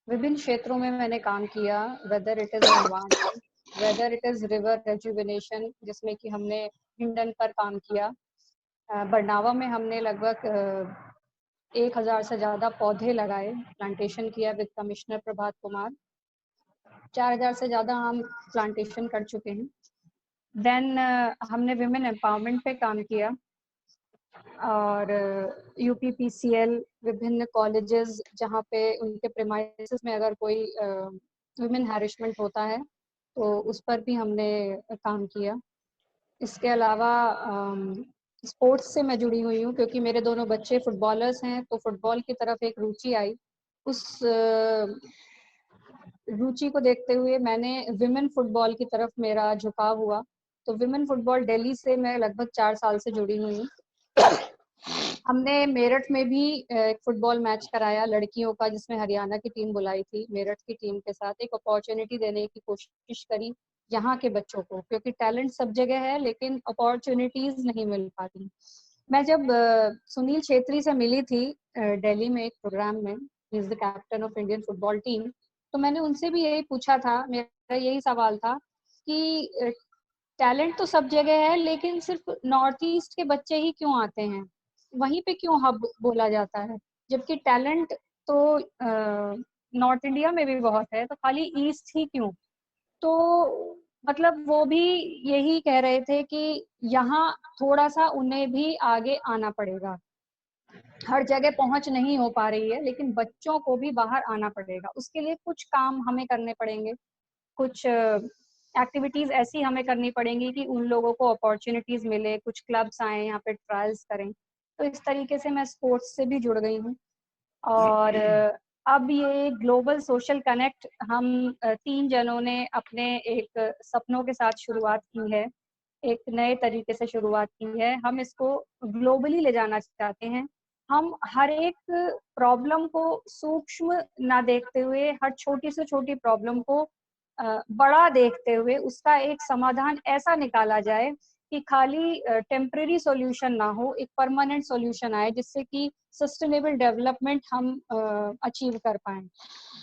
विभिन्न क्षेत्रों में मैंने काम किया, whether it is environment, whether it is river rejuvenation, जिसमें कि हमने हिंडन पर काम किया। बरनावा में हमने लगभग 1000 से ज़्यादा पौधे लगाए, प्लांटेशन किया विद कमिश्नर प्रभात कुमार। 4000 से ज़्यादा हम प्लांटेशन कर चुके हैं। देन हमने विमेन एम्पावरमेंट पे काम किया। और UPPCL विभिन्न कॉलेजेस जहाँ पे उनके प्रेमाइसेस में अगर कोई वुमेन हैरेसमेंट होता है तो उस पर भी हमने काम किया। इसके अलावा स्पोर्ट्स से मैं जुड़ी हुई हूँ क्योंकि मेरे दोनों बच्चे फुटबॉलर्स हैं, तो फुटबॉल की तरफ एक रुचि आई। उस रुचि को देखते हुए मैंने विमेन फुटबॉल की तरफ मेरा झुकाव हुआ। तो विमेन फुटबॉल दिल्ली से मैं लगभग 4 साल से जुड़ी हुई हूँ। हमने मेरठ में भी एक फुटबॉल मैच कराया लड़कियों का, जिसमें हरियाणा की टीम बुलाई थी। मेरठ की टीम के साथ एक अपॉर्चुनिटी देने की कोशिश करी यहाँ के बच्चों को, क्योंकि टैलेंट सब जगह है लेकिन अपॉर्चुनिटीज नहीं मिल पाती। मैं जब सुनील छेत्री से मिली थी दिल्ली में एक प्रोग्राम में, he is the captain of Indian football team, तो मैंने उनसे भी यही पूछा था, मेरा यही सवाल था कि टैलेंट तो सब जगह है लेकिन सिर्फ नॉर्थ ईस्ट के बच्चे ही क्यों आते हैं, वहीं पे क्यों हब बोला जाता है, जबकि टैलेंट तो नॉर्थ इंडिया में भी बहुत है, तो खाली ईस्ट ही क्यों। तो मतलब वो भी यही कह रहे थे कि यहाँ थोड़ा सा उन्हें भी आगे आना पड़ेगा, हर जगह पहुंच नहीं हो पा रही है, लेकिन बच्चों को भी बाहर आना पड़ेगा। उसके लिए कुछ काम हमें करने पड़ेंगे, कुछ एक्टिविटीज ऐसी हमें करनी पड़ेंगी कि उन लोगों को अपॉर्चुनिटीज मिले, कुछ क्लब्स आए यहाँ पे ट्रायल्स करें। तो इस तरीके से मैं स्पोर्ट्स से भी जुड़ गई हूँ। और अब ये ग्लोबल सोशल कनेक्ट हम 3 जनों ने अपने एक सपनों के साथ शुरुआत की है, एक नए तरीके से शुरुआत की है। हम इसको ग्लोबली ले जाना चाहते हैं। हम हर एक प्रॉब्लम को सूक्ष्म ना देखते हुए, हर छोटी से छोटी प्रॉब्लम को बड़ा देखते हुए उसका एक समाधान ऐसा निकाला जाए कि खाली टेम्परेरी सॉल्यूशन ना हो, एक परमानेंट सॉल्यूशन आए, जिससे कि सस्टेनेबल डेवलपमेंट हम अचीव कर पाएं।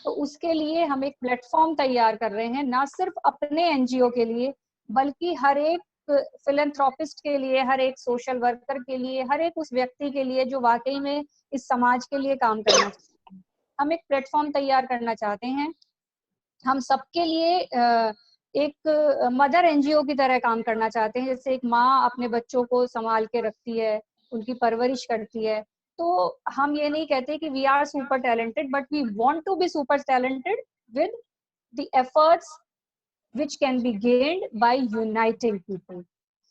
तो उसके लिए हम एक प्लेटफॉर्म तैयार कर रहे हैं, ना सिर्फ अपने NGO के लिए बल्कि हर एक फिलैंथ्रोपिस्ट के लिए, हर एक सोशल वर्कर के लिए, हर एक उस व्यक्ति के लिए जो वाकई में इस समाज के लिए काम करना चाहते हैं। हम एक प्लेटफॉर्म तैयार करना चाहते हैं। हम सबके लिए एक मदर NGO की तरह काम करना चाहते हैं। जैसे एक माँ अपने बच्चों को संभाल के रखती है, उनकी परवरिश करती है, तो हम ये नहीं कहते कि we are super talented, but we want to be super talented with the efforts which can be gained by uniting people।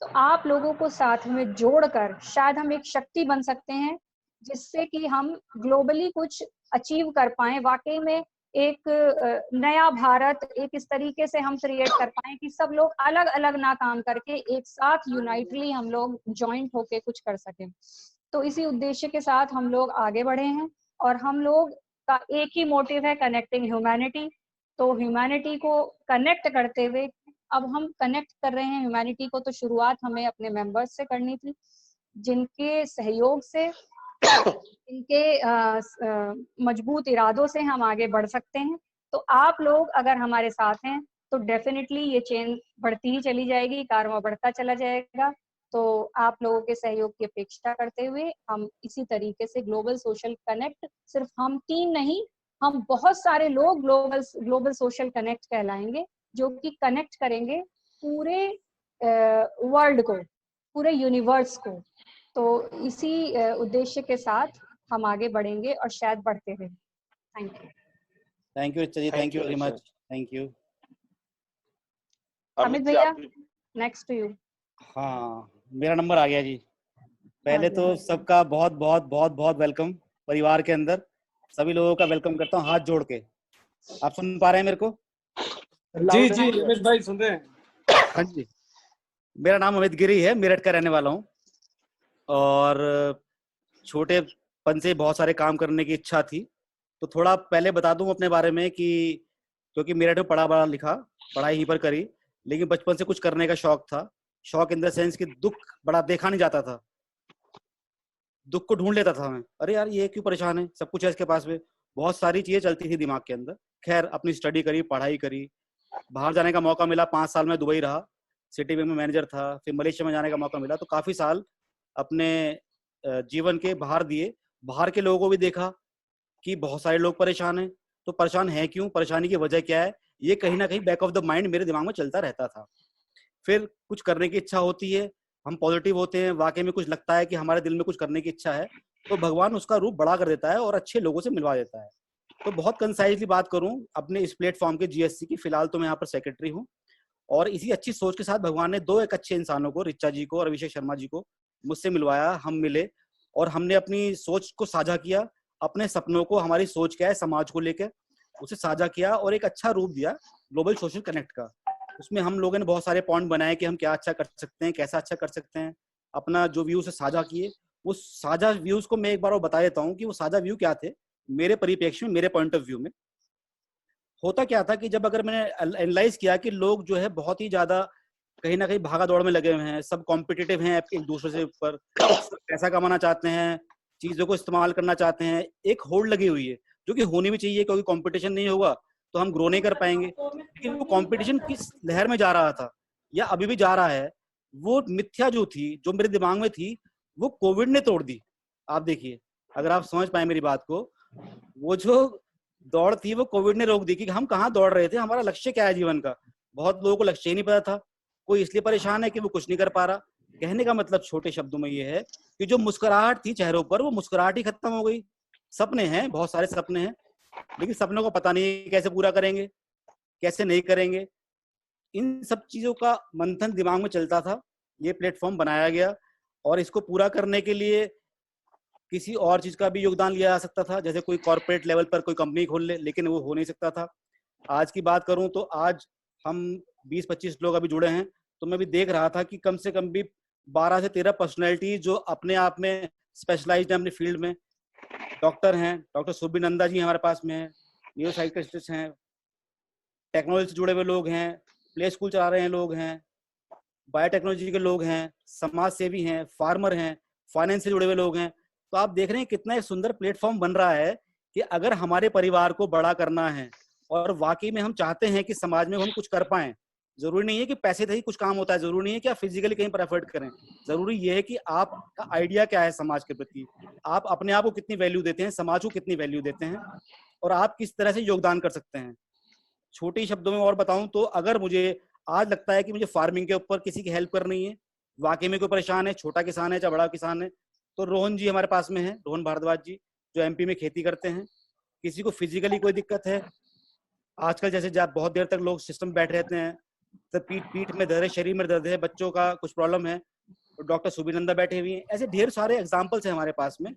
तो आप लोगों को साथ में जोड़कर शायद हम एक शक्ति बन सकते हैं, जिससे कि हम ग्लोबली कुछ अचीव कर पाएं। वाकई में एक नया भारत एक इस तरीके से हम क्रिएट कर पाएं कि सब लोग अलग अलग ना काम करके एक साथ यूनाइटली हम लोग ज्वाइंट होके कुछ कर सकें। तो इसी उद्देश्य के साथ हम लोग आगे बढ़े हैं और हम लोग का एक ही मोटिव है, कनेक्टिंग ह्यूमैनिटी। तो ह्यूमैनिटी को कनेक्ट करते हुए अब हम कनेक्ट कर रहे हैं ह्यूमैनिटी को। तो शुरुआत हमें अपने मेंबर्स से करनी थी, जिनके सहयोग से, इनके मजबूत इरादों से हम आगे बढ़ सकते हैं। तो आप लोग अगर हमारे साथ हैं तो डेफिनेटली ये चेन बढ़ती ही चली जाएगी, कारवां बढ़ता चला जाएगा। तो आप लोगों के सहयोग की अपेक्षा करते हुए हम इसी तरीके से ग्लोबल सोशल कनेक्ट, सिर्फ हम 3 नहीं, हम बहुत सारे लोग ग्लोबल सोशल कनेक्ट कहलाएंगे, जो कि कनेक्ट करेंगे पूरे वर्ल्ड को, पूरे यूनिवर्स को। तो इसी उद्देश्य के साथ हम आगे बढ़ेंगे और शायद बढ़ते रहें। Thank you Richa ji, thank you very much, thank you. Amit भैया, नेक्स्ट टू यू। हाँ, मेरा नंबर आ गया जी। पहले तो सबका बहुत बहुत बहुत बहुत वेलकम परिवार के अंदर। सभी लोगों का वेलकम करता हूँ हाथ जोड़ के। आप सुन पा रहे हैं मेरे को? जी जी अमित भाई सुन रहे हैं। हाँ जी, मेरा नाम अमित गिरी है, मेरठ का रहने वाला हूँ और छोटेपन से बहुत सारे काम करने की इच्छा थी। तो थोड़ा पहले बता दूं अपने बारे में कि क्योंकि मेरठ में पढ़ा बड़ा लिखा, पढ़ाई यहीं पर करी, लेकिन बचपन से कुछ करने का शौक था। शौक इन द सेंस कि दुख बड़ा देखा नहीं जाता था, दुख को ढूंढ लेता था मैं। अरे यार ये क्यों परेशान है, सब कुछ है इसके पास में, बहुत सारी चीजें चलती थी दिमाग के अंदर। खैर अपनी स्टडी करी, पढ़ाई करी, बाहर जाने का मौका मिला। 5 साल में दुबई रहा, सिटी बैंक में मैनेजर था। फिर मलेशिया में जाने का मौका मिला। तो काफी साल अपने जीवन के बाहर दिए। बाहर के लोगों को भी देखा कि बहुत सारे लोग परेशान हैं। तो परेशान है क्यों, परेशानी की वजह क्या है, ये कहीं ना कहीं बैक ऑफ द माइंड मेरे दिमाग में चलता रहता था। फिर कुछ करने की इच्छा होती है हम पॉजिटिव होते हैं, वाकई में कुछ लगता है कि हमारे दिल में कुछ करने की इच्छा है, तो भगवान उसका रूप बड़ा कर देता है और अच्छे लोगों से मिलवा देता है। तो बहुत कंसाइजली बात करूं अपने इस प्लेटफॉर्म के जीएससी की, फिलहाल तो मैं यहाँ पर सेक्रेटरी हूँ, और इसी अच्छी सोच के साथ भगवान ने दो एक अच्छे इंसानों को, रिचा जी को और अभिषेक शर्मा जी को, मुझसे मिलवाया। हम मिले और हमने अपनी सोच को साझा किया, अपने सपनों को, हमारी सोच क्या है समाज को लेकर, उसे साझा किया और एक अच्छा रूप दिया ग्लोबल सोशल कनेक्ट का। उसमें हम लोगों ने बहुत सारे पॉइंट बनाए कि हम क्या अच्छा कर सकते हैं, कैसा अच्छा कर सकते हैं, अपना जो व्यूज है साझा किए। उस साझा व्यूज को मैं एक बार और बता देता हूँ कि वो साझा व्यू क्या थे मेरे परिप्रेक्ष्य में, मेरे पॉइंट ऑफ व्यू में। होता क्या था कि जब अगर मैंने एनालाइज किया कि लोग जो है बहुत ही ज्यादा कहीं ना कहीं भागा दौड़ में लगे हुए हैं, सब कॉम्पिटिटिव हैं एक दूसरे से ऊपर, पैसा कमाना चाहते हैं, चीजों को इस्तेमाल करना चाहते हैं, एक होड़ लगी हुई है जो कि होनी भी चाहिए, क्योंकि कंपटीशन नहीं होगा तो हम ग्रो नहीं कर पाएंगे। लेकिन वो कंपटीशन किस लहर में जा रहा था या अभी भी जा रहा है, वो मिथ्या जो थी, जो मेरे दिमाग में थी, वो कोविड ने तोड़ दी। आप देखिए, अगर आप समझ पाए मेरी बात को, वो जो दौड़ थी वो कोविड ने रोक दी कि हम कहाँ दौड़ रहे थे, हमारा लक्ष्य क्या है जीवन का। बहुत लोगों को लक्ष्य ही नहीं पता था, कोई इसलिए परेशान है कि वो कुछ नहीं कर पा रहा। कहने का मतलब छोटे शब्दों में ये है कि जो मुस्कुराहट थी चेहरों पर, वो मुस्कुराहट ही खत्म हो गई। सपने हैं, बहुत सारे सपने हैं, लेकिन सपनों को पता नहीं कैसे पूरा करेंगे, कैसे नहीं करेंगे। इन सब चीजों का मंथन दिमाग में चलता था। ये प्लेटफॉर्म बनाया गया और इसको पूरा करने के लिए किसी और चीज का भी योगदान लिया जा सकता था, जैसे कोई कॉर्पोरेट लेवल पर कोई कंपनी खोल ले, लेकिन वो हो नहीं सकता था। आज की बात करूं तो आज हम 20-25 लोग अभी जुड़े हैं, तो मैं भी देख रहा था कि कम से कम भी 12 से 13 पर्सनैलिटी जो अपने आप में स्पेशलाइज्ड हैं अपनी फील्ड में। डॉक्टर हैं, डॉक्टर सुबी नंदा जी हमारे पास में हैं, न्यूरो साइकियाट्रिस्ट हैं, टेक्नोलॉजी से जुड़े हुए लोग हैं, प्ले स्कूल चला रहे हैं लोग हैं, बायोटेक्नोलॉजी के लोग हैं, समाज सेवी हैं, फार्मर हैं, फाइनेंस से जुड़े हुए लोग हैं। तो आप देख रहे हैं कितना एक सुंदर प्लेटफॉर्म बन रहा है कि अगर हमारे परिवार को बड़ा करना है और वाकई में हम चाहते हैं कि समाज में हम कुछ कर पाएं, जरूरी नहीं है कि पैसे से ही कुछ काम होता है, जरूरी नहीं है कि आप फिजिकली कहीं पर एफर्ट करें, जरूरी ये है कि आपका आइडिया क्या है समाज के प्रति, आप अपने आप को कितनी वैल्यू देते हैं, समाज को कितनी वैल्यू देते हैं और आप किस तरह से योगदान कर सकते हैं। छोटे शब्दों में और बताऊं तो अगर मुझे आज लगता है कि मुझे फार्मिंग के ऊपर किसी की हेल्प करनी है, वाकई में कोई परेशान है, छोटा किसान है चाहे बड़ा किसान है, तो रोहन जी हमारे पास में है, रोहन भारद्वाज जी जो एमपी में खेती करते हैं। किसी को फिजिकली कोई दिक्कत है, आजकल जैसे जब बहुत देर तक लोग सिस्टम बैठ रहते हैं, तो पीठ में दर्द है, शरीर में दर्द है, बच्चों का कुछ प्रॉब्लम है, तो डॉक्टर सुबिनंदा बैठे हुए हैं। ऐसे ढेर सारे एग्जाम्पल्स हैं हमारे पास में,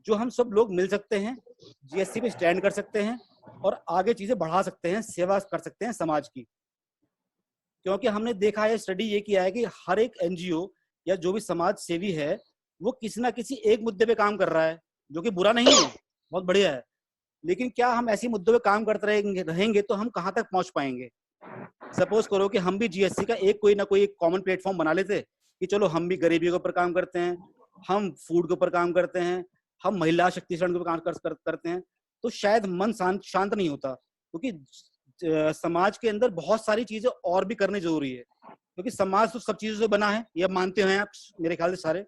जो हम सब लोग मिल सकते हैं, जीएससी पे स्टैंड कर सकते हैं और आगे चीजें बढ़ा सकते हैं, सेवा कर सकते हैं समाज की। क्योंकि हमने देखा है, स्टडी ये किया है कि हर एक एनजीओ या जो भी समाज सेवी है वो किसी ना किसी एक मुद्दे पे काम कर रहा है, जो कि बुरा नहीं है, बहुत बढ़िया है। लेकिन क्या हम ऐसी मुद्दों पे काम करते रहेंगे तो हम कहाँ तक पहुंच पाएंगे। सपोज करो कि हम भी जीएससी का एक कोई ना कोई एक कॉमन प्लेटफॉर्म बना लेते कि चलो हम भी गरीबी के ऊपर काम करते हैं, हम फूड के ऊपर काम करते हैं, हम महिला शक्तिकरण के ऊपर काम करते हैं, तो शायद मन शांत नहीं होता। क्योंकि समाज के अंदर बहुत सारी चीजें और भी करनी जरूरी है, क्योंकि समाज तो सब चीजों से बना है, ये मानते हैं आप मेरे ख्याल से सारे।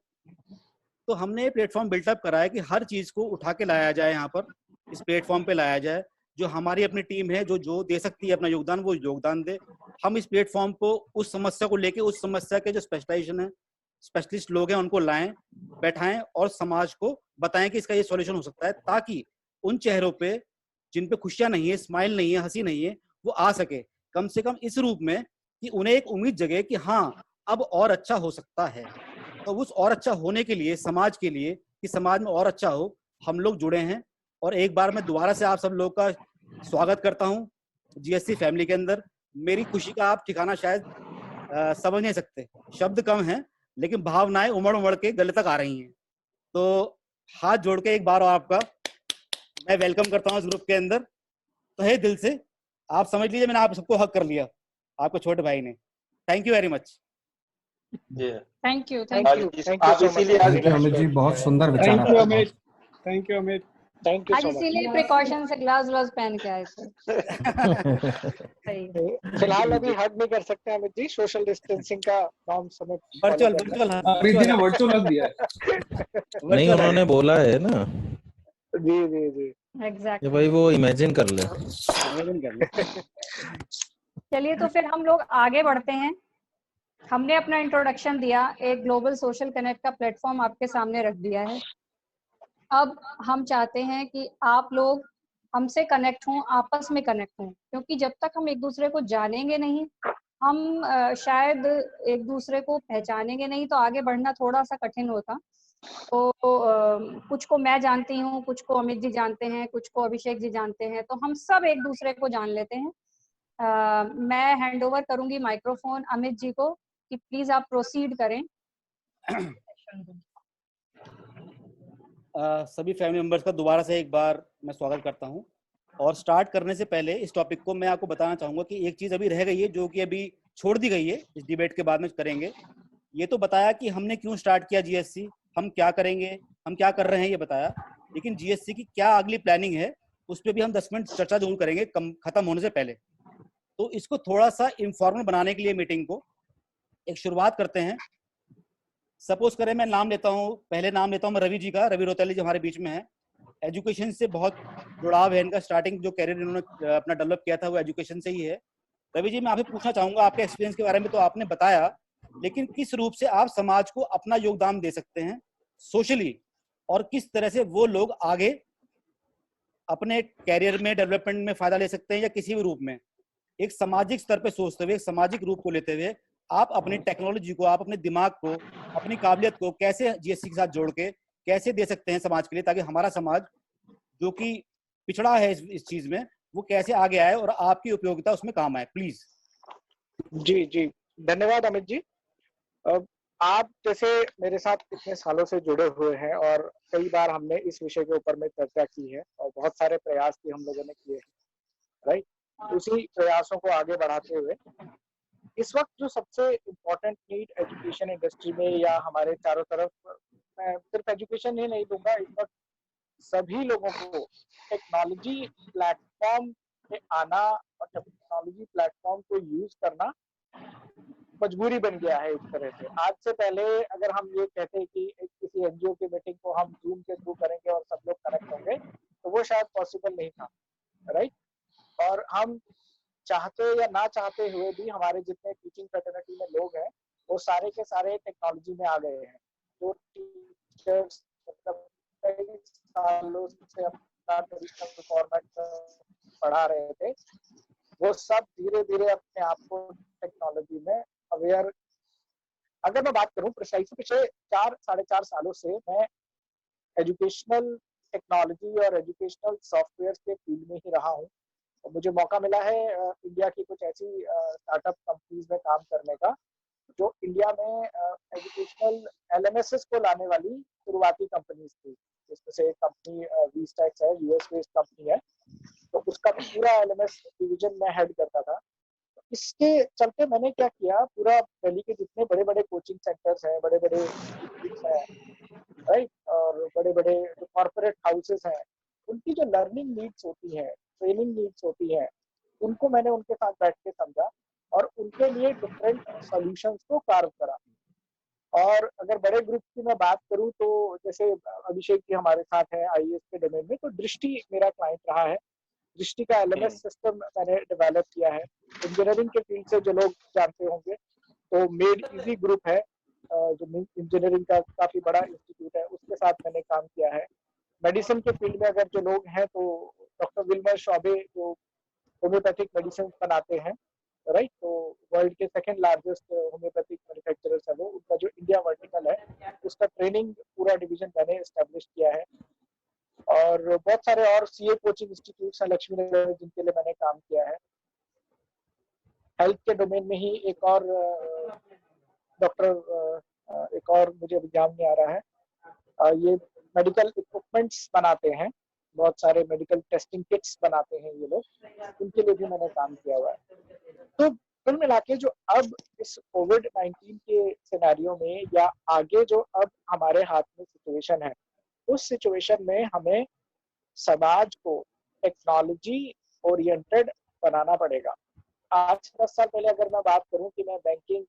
तो हमने ये प्लेटफॉर्म बिल्टअप करा है कि हर चीज को उठा के लाया जाए, यहाँ पर इस प्लेटफॉर्म पे लाया जाए। जो हमारी अपनी टीम है जो दे सकती है अपना योगदान, वो योगदान दे। हम इस प्लेटफॉर्म को उस समस्या को लेके, उस समस्या के जो स्पेशलाइजेशन है, स्पेशलिस्ट लोग हैं, उनको लाएं, बैठाएं और समाज को बताएं कि इसका ये सॉल्यूशन हो सकता है, ताकि उन चेहरों पे जिन पे खुशियां नहीं है, स्माइल नहीं है, हंसी नहीं है, वो आ सके कम से कम इस रूप में कि उन्हें एक उम्मीद जगे कि हाँ अब और अच्छा हो सकता है। तो उस और अच्छा होने के लिए, समाज के लिए, कि समाज में और अच्छा हो, हम लोग जुड़े हैं। और एक बार मैं दोबारा से आप सब लोग का स्वागत करता हूं जीएससी फैमिली के अंदर। मेरी खुशी का आप ठिकाना शायद समझ नहीं सकते, शब्द कम हैं, लेकिन भावनाएं उमड़ के गले तक आ रही हैं। तो हाथ जोड़ के एक बार आपका मैं वेलकम करता हूं इस ग्रुप के अंदर। तो है दिल से आप समझ लीजिए, मैंने आप सबको हक कर लिया, आपको छोटे भाई ने। Thank you very much. Thank you Amit ji, बहुत सुंदर विचार। Thank you Amit, thank you Amit, thank you आज सो मच। इसीलिए प्रिकॉशन से ग्लास पहन के आए थे। फिलहाल अभी हग नहीं कर सकते अमित जी, सोशल डिस्टेंसिंग का नॉर्म समय वर्चुअल अमित जी ने वर्चुअल हग दिया है। नहीं, उन्होंने बोला है ना। जी जी जी एग्जैक्टली, भाई वो इमेजिन कर ले। चलिए तो फिर हम लोग आगे बढ़ते हैं। हमने अपना इंट्रोडक्शन दिया, एक ग्लोबल सोशल कनेक्ट का प्लेटफॉर्म आपके सामने रख दिया है। अब हम चाहते हैं कि आप लोग हमसे कनेक्ट हों, आपस में कनेक्ट हों, क्योंकि जब तक हम एक दूसरे को जानेंगे नहीं, हम शायद एक दूसरे को पहचानेंगे नहीं, तो आगे बढ़ना थोड़ा सा कठिन होता। तो कुछ को मैं जानती हूँ, कुछ को अमित जी जानते हैं, कुछ को अभिषेक जी जानते हैं, तो हम सब एक दूसरे को जान लेते हैं। मैं हैंड ओवर करूंगी माइक्रोफोन अमित जी को कि प्लीज आप प्रोसीड करें। सभी फैमिली मेंबर्स का दोबारा से एक बार मैं स्वागत करता हूं। और स्टार्ट करने से पहले इस टॉपिक को मैं आपको बताना चाहूंगा कि एक चीज अभी रह गई है जो कि अभी छोड़ दी गई है, इस डिबेट के बाद में करेंगे। ये तो बताया कि हमने क्यों स्टार्ट किया जीएससी, हम क्या करेंगे, हम क्या कर रहे हैं, ये बताया। लेकिन जीएससी की क्या अगली प्लानिंग है उस पर भी हम 10 मिनट चर्चा जरूर करेंगे खत्म होने से पहले। तो इसको थोड़ा सा इंफॉर्मल बनाने के लिए मीटिंग को एक शुरुआत करते हैं। सपोज करें मैं नाम लेता हूँ, पहले नाम लेता हूँ मैं रवि जी का। रवि रोतेली जी हमारे बीच में है। एजुकेशन से बहुत जुड़ाव है इनका, स्टार्टिंग जो कैरियर इन्होंने अपना डेवलप किया था वो एजुकेशन से ही है। रवि जी, मैं आपसे पूछना चाहूंगा आपके एक्सपीरियंस के बारे में तो आपने बताया, लेकिन किस रूप से आप समाज को अपना योगदान दे सकते हैं सोशली, और किस तरह से वो लोग आगे अपने कैरियर में डेवलपमेंट में फायदा ले सकते हैं, या किसी भी रूप में एक सामाजिक स्तर पे सोचते हुए, एक सामाजिक रूप को लेते हुए आप अपनी टेक्नोलॉजी को, आप अपने दिमाग को, अपनी काबिलियत को कैसे जीएससी के साथ जोड़ के कैसे दे सकते हैं समाज के लिए, ताकि हमारा समाज जो कि पिछड़ा है इस चीज में, वो कैसे आगे आए और आपकी उपयोगिता उसमें काम आए। प्लीज। जी जी, धन्यवाद अमित जी। आप जैसे मेरे साथ इतने सालों से जुड़े हुए हैं और कई बार हमने इस विषय के ऊपर में चर्चा की है और बहुत सारे प्रयास भी हम लोगों ने किए हैं, राइट। उसी प्रयासों को आगे बढ़ाते हुए इस वक्त जो सबसे इम्पोर्टेंट नीड एजुकेशन इंडस्ट्री में या हमारे चारों तरफ, मैं सिर्फ एजुकेशन ही नहीं दूंगा, इस वक्त सभी लोगों को टेक्नोलॉजी प्लेटफॉर्म पे आना और टेक्नोलॉजी प्लेटफॉर्म को यूज करना मजबूरी बन गया है एक तरह से। आज से पहले अगर हम ये कहते कि किसी एनजीओ की मीटिंग को हम जूम के थ्रू करेंगे और सब लोग कनेक्ट होंगे, तो वो शायद पॉसिबल नहीं था, राइट। और हम चाहते या ना चाहते हुए भी हमारे जितने टीचिंग फ्रेटर्निटी में लोग हैं वो सारे के सारे टेक्नोलॉजी में आ गए हैं। जो टीचर्स मतलब कई सालों से अपना ट्रेडिशनल फॉर्मेट पढ़ा रहे थे, वो सब धीरे धीरे अपने आप को टेक्नोलॉजी में अवेयर। अगर मैं बात करूं प्रिसाइसली पिछले 4-4.5 सालों से मैं एजुकेशनल टेक्नोलॉजी और एजुकेशनल सॉफ्टवेयर के फील्ड में ही रहा हूं। और मुझे मौका मिला है इंडिया की कुछ ऐसी स्टार्टअप कंपनीज में काम करने का जो इंडिया में एजुकेशनल एलएमएसएस को लाने वाली शुरुआती कंपनीज थी। जिसमें से एक कंपनी वीस्टैक्स है, यूएस बेस्ड कंपनी है, तो उसका पूरा एलएमएस डिवीजन मैं हेड करता था। इसके चलते मैंने क्या किया, पूरा दिल्ली के जितने बड़े बड़े कोचिंग सेंटर्स हैं, बड़े बड़े इंस्टीट्यूट्स हैं, राइट, और बड़े बड़े जो कॉर्पोरेट हाउसेस हैं, उनकी जो लर्निंग नीड्स होती हैं, ट्रेनिंग नीड्स होती हैं, उनको मैंने उनके साथ बैठ के समझा और उनके लिए डिफरेंट सॉल्यूशंस को कार्व करा। और अगर बड़े ग्रुप की मैं बात करूं तो जैसे अभिषेक जी हमारे साथ हैं आईएएस के डोमेन में, तो दृष्टि मेरा क्लाइंट रहा है। दृष्टि का एलएमएस सिस्टम मैंने डेवलप किया है। इंजीनियरिंग के फील्ड से जो लोग जानते होंगे तो मेड इजी ग्रुप है, जो इंजीनियरिंग का काफी बड़ा इंस्टीट्यूट है, उसके साथ मैंने काम किया है। मेडिसिन के फील्ड में अगर जो लोग हैं तो डॉक्टर विल्मर शॉबे जो होम्योपैथिक मेडिसिन बनाते हैं, राइट, तो वर्ल्ड के सेकंड लार्जेस्ट होम्योपैथिक मैन्युफैक्चरर्स है वो, उनका जो इंडिया वर्टिकल है उसका ट्रेनिंग पूरा डिवीजन मैंने एस्टेब्लिश किया है। और बहुत सारे और सीए कोचिंग इंस्टीट्यूट्स हैं लक्ष्मी नगर जिनके लिए मैंने काम किया है। हेल्थ के डोमेन में ही एक और एक और मुझे ध्यान नहीं आ रहा है, ये मेडिकल इक्विपमेंट्स बनाते हैं, बहुत सारे मेडिकल टेस्टिंग किट्स बनाते हैं ये लोग, उनके लिए भी मैंने काम किया हुआ है। तो कुल मिला के जो अब इस कोविड-19 के सिनेरियो में या आगे जो अब हमारे हाथ में सिचुएशन है, उस सिचुएशन में हमें समाज को टेक्नोलॉजी ओरिएंटेड बनाना पड़ेगा। आज 10 साल पहले अगर मैं बात करूं कि मैं बैंकिंग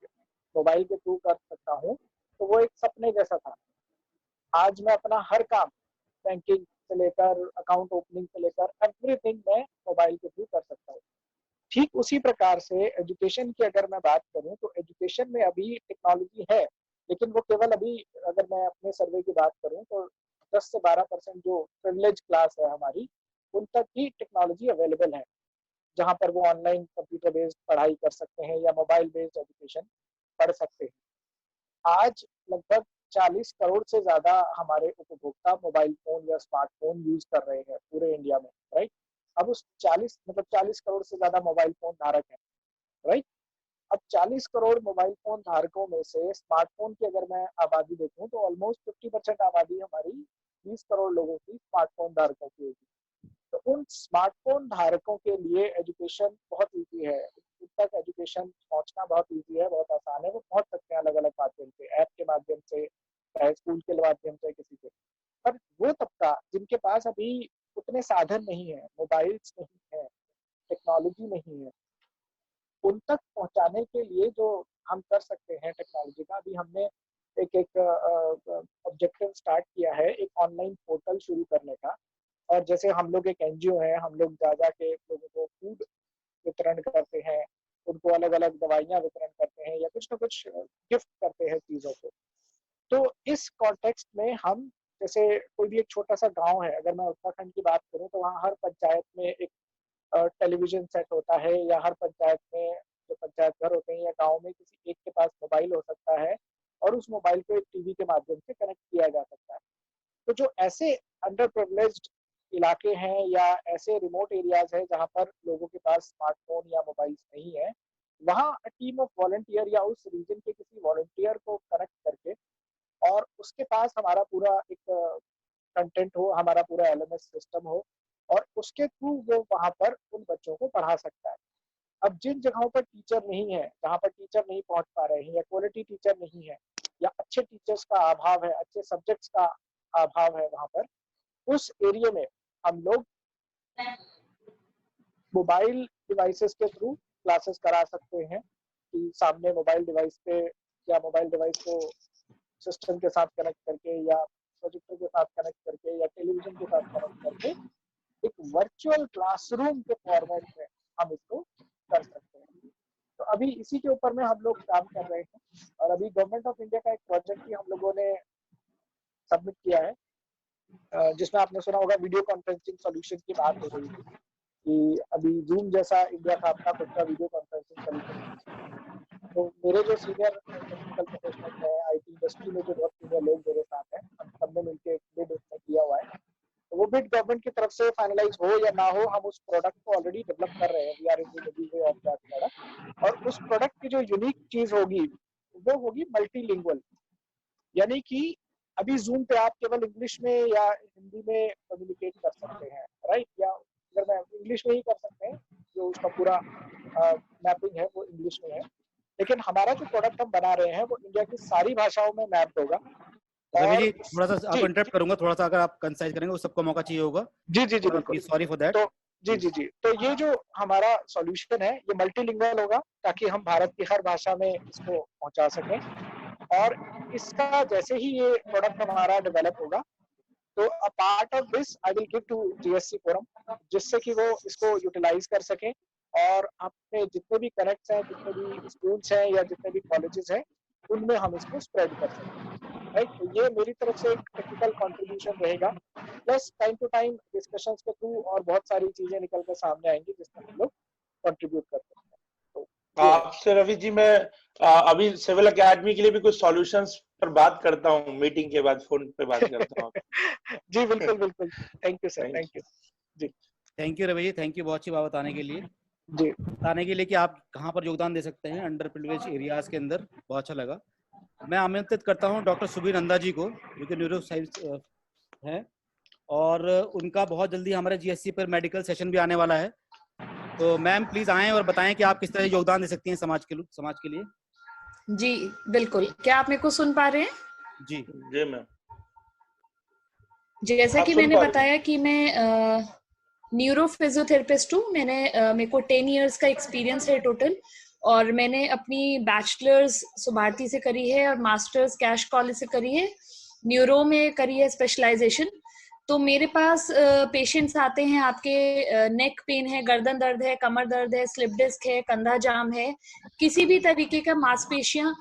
मोबाइल के थ्रू कर सकता हूं, तो वो एक सपने जैसा था। आज मैं अपना हर काम बैंकिंग से लेकर अकाउंट ओपनिंग से लेकर एवरीथिंग मैं मोबाइल के थ्रू कर सकता हूँ। ठीक उसी प्रकार से एजुकेशन की अगर मैं बात करूं तो एजुकेशन एजुकेशन में अभी टेक्नोलॉजी है, लेकिन वो केवल अभी, अगर मैं अपने सर्वे की बात करूं तो 10 से 12% जो प्रिविलेज क्लास है हमारी, उन तक ही टेक्नोलॉजी अवेलेबल है, जहां पर वो ऑनलाइन कंप्यूटर बेस्ड पढ़ाई कर सकते हैं या मोबाइल बेस्ड एजुकेशन पढ़ सकते हैं। आज लगभग 40 करोड़ से ज्यादा हमारे उपभोक्ता मोबाइल फोन या स्मार्टफोन यूज कर रहे हैं पूरे इंडिया में, राइट। अब उस 40 करोड़ से ज्यादा मोबाइल फोन धारक हैं, राइट। अब 40 करोड़ मोबाइल फोन धारकों में से स्मार्टफोन की अगर मैं आबादी देखूं तो ऑलमोस्ट 50% आबादी हमारी 20 करोड़ लोगों की स्मार्टफोन धारकों की होगी। तो उन स्मार्टफोन धारकों के लिए एजुकेशन बहुत ईजी है, उन तक एजुकेशन पहुंचना बहुत ईजी है, बहुत आसान है, वो पहुंच सकते हैं अलग अलग माध्यम से, ऐप के माध्यम से, चाहे स्कूल के माध्यम से, किसी से। पर वो तबका जिनके पास अभी उतने साधन नहीं है, मोबाइल्स नहीं है, टेक्नोलॉजी नहीं है, उन तक पहुंचाने के लिए जो हम कर सकते हैं टेक्नोलॉजी का, अभी हमने एक ऑब्जेक्टिव स्टार्ट किया है, एक ऑनलाइन पोर्टल शुरू करने का। और जैसे हम लोग एक एनजीओ है, हम लोग जा के लोगों को फूड वितरण करते हैं, उनको अलग अलग दवाइयाँ वितरण करते हैं या कुछ ना कुछ गिफ्ट करते हैं चीज़ों को। तो इस कॉन्टेक्स्ट में हम, जैसे कोई भी एक छोटा सा गांव है, अगर मैं उत्तराखंड की बात करूं तो वहाँ हर पंचायत में एक टेलीविजन सेट होता है, या हर पंचायत में जो पंचायत घर होते हैं या गांव में किसी एक के पास मोबाइल हो सकता है, और उस मोबाइल को एक टीवी के माध्यम से कनेक्ट किया जा सकता है। तो जो ऐसे अंडर प्रिविलेज्ड इलाके हैं या ऐसे रिमोट एरियाज हैं जहाँ पर लोगों के पास स्मार्टफोन या मोबाइल्स नहीं है, वहाँ टीम ऑफ वॉलंटियर या उस रीजन के किसी वॉलंटियर को कनेक्ट करके, और उसके पास हमारा पूरा एक कंटेंट हो, हमारा पूरा LMS सिस्टम हो, और उसके थ्रू वो वहाँ पर उन बच्चों को पढ़ा सकता है। अब जिन जगहों पर टीचर नहीं है, जहाँ पर टीचर नहीं पहुँच पा रहे हैं, या क्वालिटी टीचर नहीं है, या अच्छे टीचर्स का अभाव है, अच्छे सब्जेक्ट्स का अभाव है, वहाँ पर उस एरिया में हम लोग मोबाइल डिवाइसेस के थ्रू क्लासेस करा सकते हैं, कि सामने मोबाइल डिवाइस पे या मोबाइल डिवाइस को सिस्टम के साथ कनेक्ट करके या प्रोजेक्टर के साथ कनेक्ट करके या टेलीविजन के साथ कनेक्ट करके एक वर्चुअल क्लासरूम के फॉर्मेट में हम इसको कर सकते हैं। तो अभी इसी के ऊपर में हम लोग काम कर रहे हैं, और अभी गवर्नमेंट ऑफ इंडिया का एक प्रोजेक्ट भी हम लोगों ने सबमिट किया है, जिसमें आपने सुना होगा वीडियो कॉन्फ्रेंसिंग सॉल्यूशन की बात हो रही थी, कि अभी जूम जैसा इंडिया का अपना खुद का वीडियो कॉन्फ्रेंसिंग सॉल्यूशन। तो मेरे जो सीनियर टेक्निकल प्रोफेशनल है IT इंडस्ट्री में, जो बहुत सीनियर लोग मेरे साथ हैं, हम सबने मिलकर एक बिड उसमें किया हुआ है। तो वो बिड गवर्नमेंट की तरफ से फाइनलाइज हो या ना हो, हम उस प्रोडक्ट को ऑलरेडी डेवलप कर रहे हैं, we are in the middle way of that product. और उस प्रोडक्ट की जो यूनिक चीज होगी वो होगी मल्टीलिंगुअल, यानी कि अभी जूम पे आप केवल इंग्लिश में या हिंदी में कम्युनिकेट कर सकते हैं, राइट, या अगर मैं इंग्लिश में ही कर सकते हैं, जो उसका पूरा मैपिंग है वो इंग्लिश में है। लेकिन हमारा जो प्रोडक्ट हम बना रहे हैं वो इंडिया की सारी भाषाओं में मैप्ड होगा। रवि जी, थोड़ा सा आपको इंटरप्ट करूंगा, थोड़ा सा अगर आप कंसाइज करेंगे, उस सबको मौका चाहिए होगा। जी बिल्कुल, सॉरी फॉर दैट। तो जी तो ये जो हमारा सॉल्यूशन है ये मल्टीलिंगुअल होगा, ताकि हम भारत की हर भाषा में इसको पहुंचा सकें। और इसका जैसे ही ये प्रोडक्ट हमारा डेवलप होगा, तो a part of this I will give to GSC forum, जिससे कि वो इसको यूटिलाइज कर सकें, और अपने जितने भी कनेक्ट्स हैं, जितने भी स्कूल्स हैं या जितने भी कॉलेजेस हैं, उनमें हम इसको स्प्रेड कर सकें, राइट। तो ये मेरी तरफ से एक टेक्निकल कंट्रीब्यूशन रहेगा, plus time to time discussions के थ्रू और बहुत सारी चीजें निकल कर सामने आएंगी जिसमें हम लोग कंट्रीब्यूट कर सकते हैं। तो आपसे रवि जी, मैं अभी सिविल एकेडमी के लिए भी कुछ सॉल्यूशंस पर बात करता हूँ, मीटिंग के बाद फोन पे बात करता हूँ। जी बिल्कुल, thank you sir, thank you जी। Thank you Ravi ji, thank you बहुत अच्छी बात बताने के लिए जी, बताने के लिए कि आप कहाँ पर योगदान दे सकते हैं अंडर प्रिविलेज एरियाज के अंदर। बहुत अच्छा लगा। मैं आमंत्रित करता हूँ डॉक्टर सुबीर नंदा जी को, जो कि न्यूरो साइंस है, और उनका बहुत जल्दी हमारे GSC पर मेडिकल सेशन भी आने वाला है। तो मैम प्लीज आएं और बताएं कि आप किस तरह योगदान दे सकती हैं समाज के लिए। जी बिल्कुल, क्या आप मेरे को सुन पा रहे हैं? जी मैम। जैसा कि मैंने बताया कि मैं न्यूरो फिजियोथेरेपिस्ट हूँ। मेरे को 10 इयर्स का एक्सपीरियंस है टोटल, और मैंने अपनी बैचलर्स सुभारती से करी है और मास्टर्स कैश कॉलेज से करी है। न्यूरो में करी है स्पेशलाइजेशन। तो मेरे पास पेशेंट्स आते हैं, आपके नेक पेन है, गर्दन दर्द है, कमर दर्द है, स्लिप डिस्क है, कंधा जाम है, किसी भी तरीके का मांसपेशियां,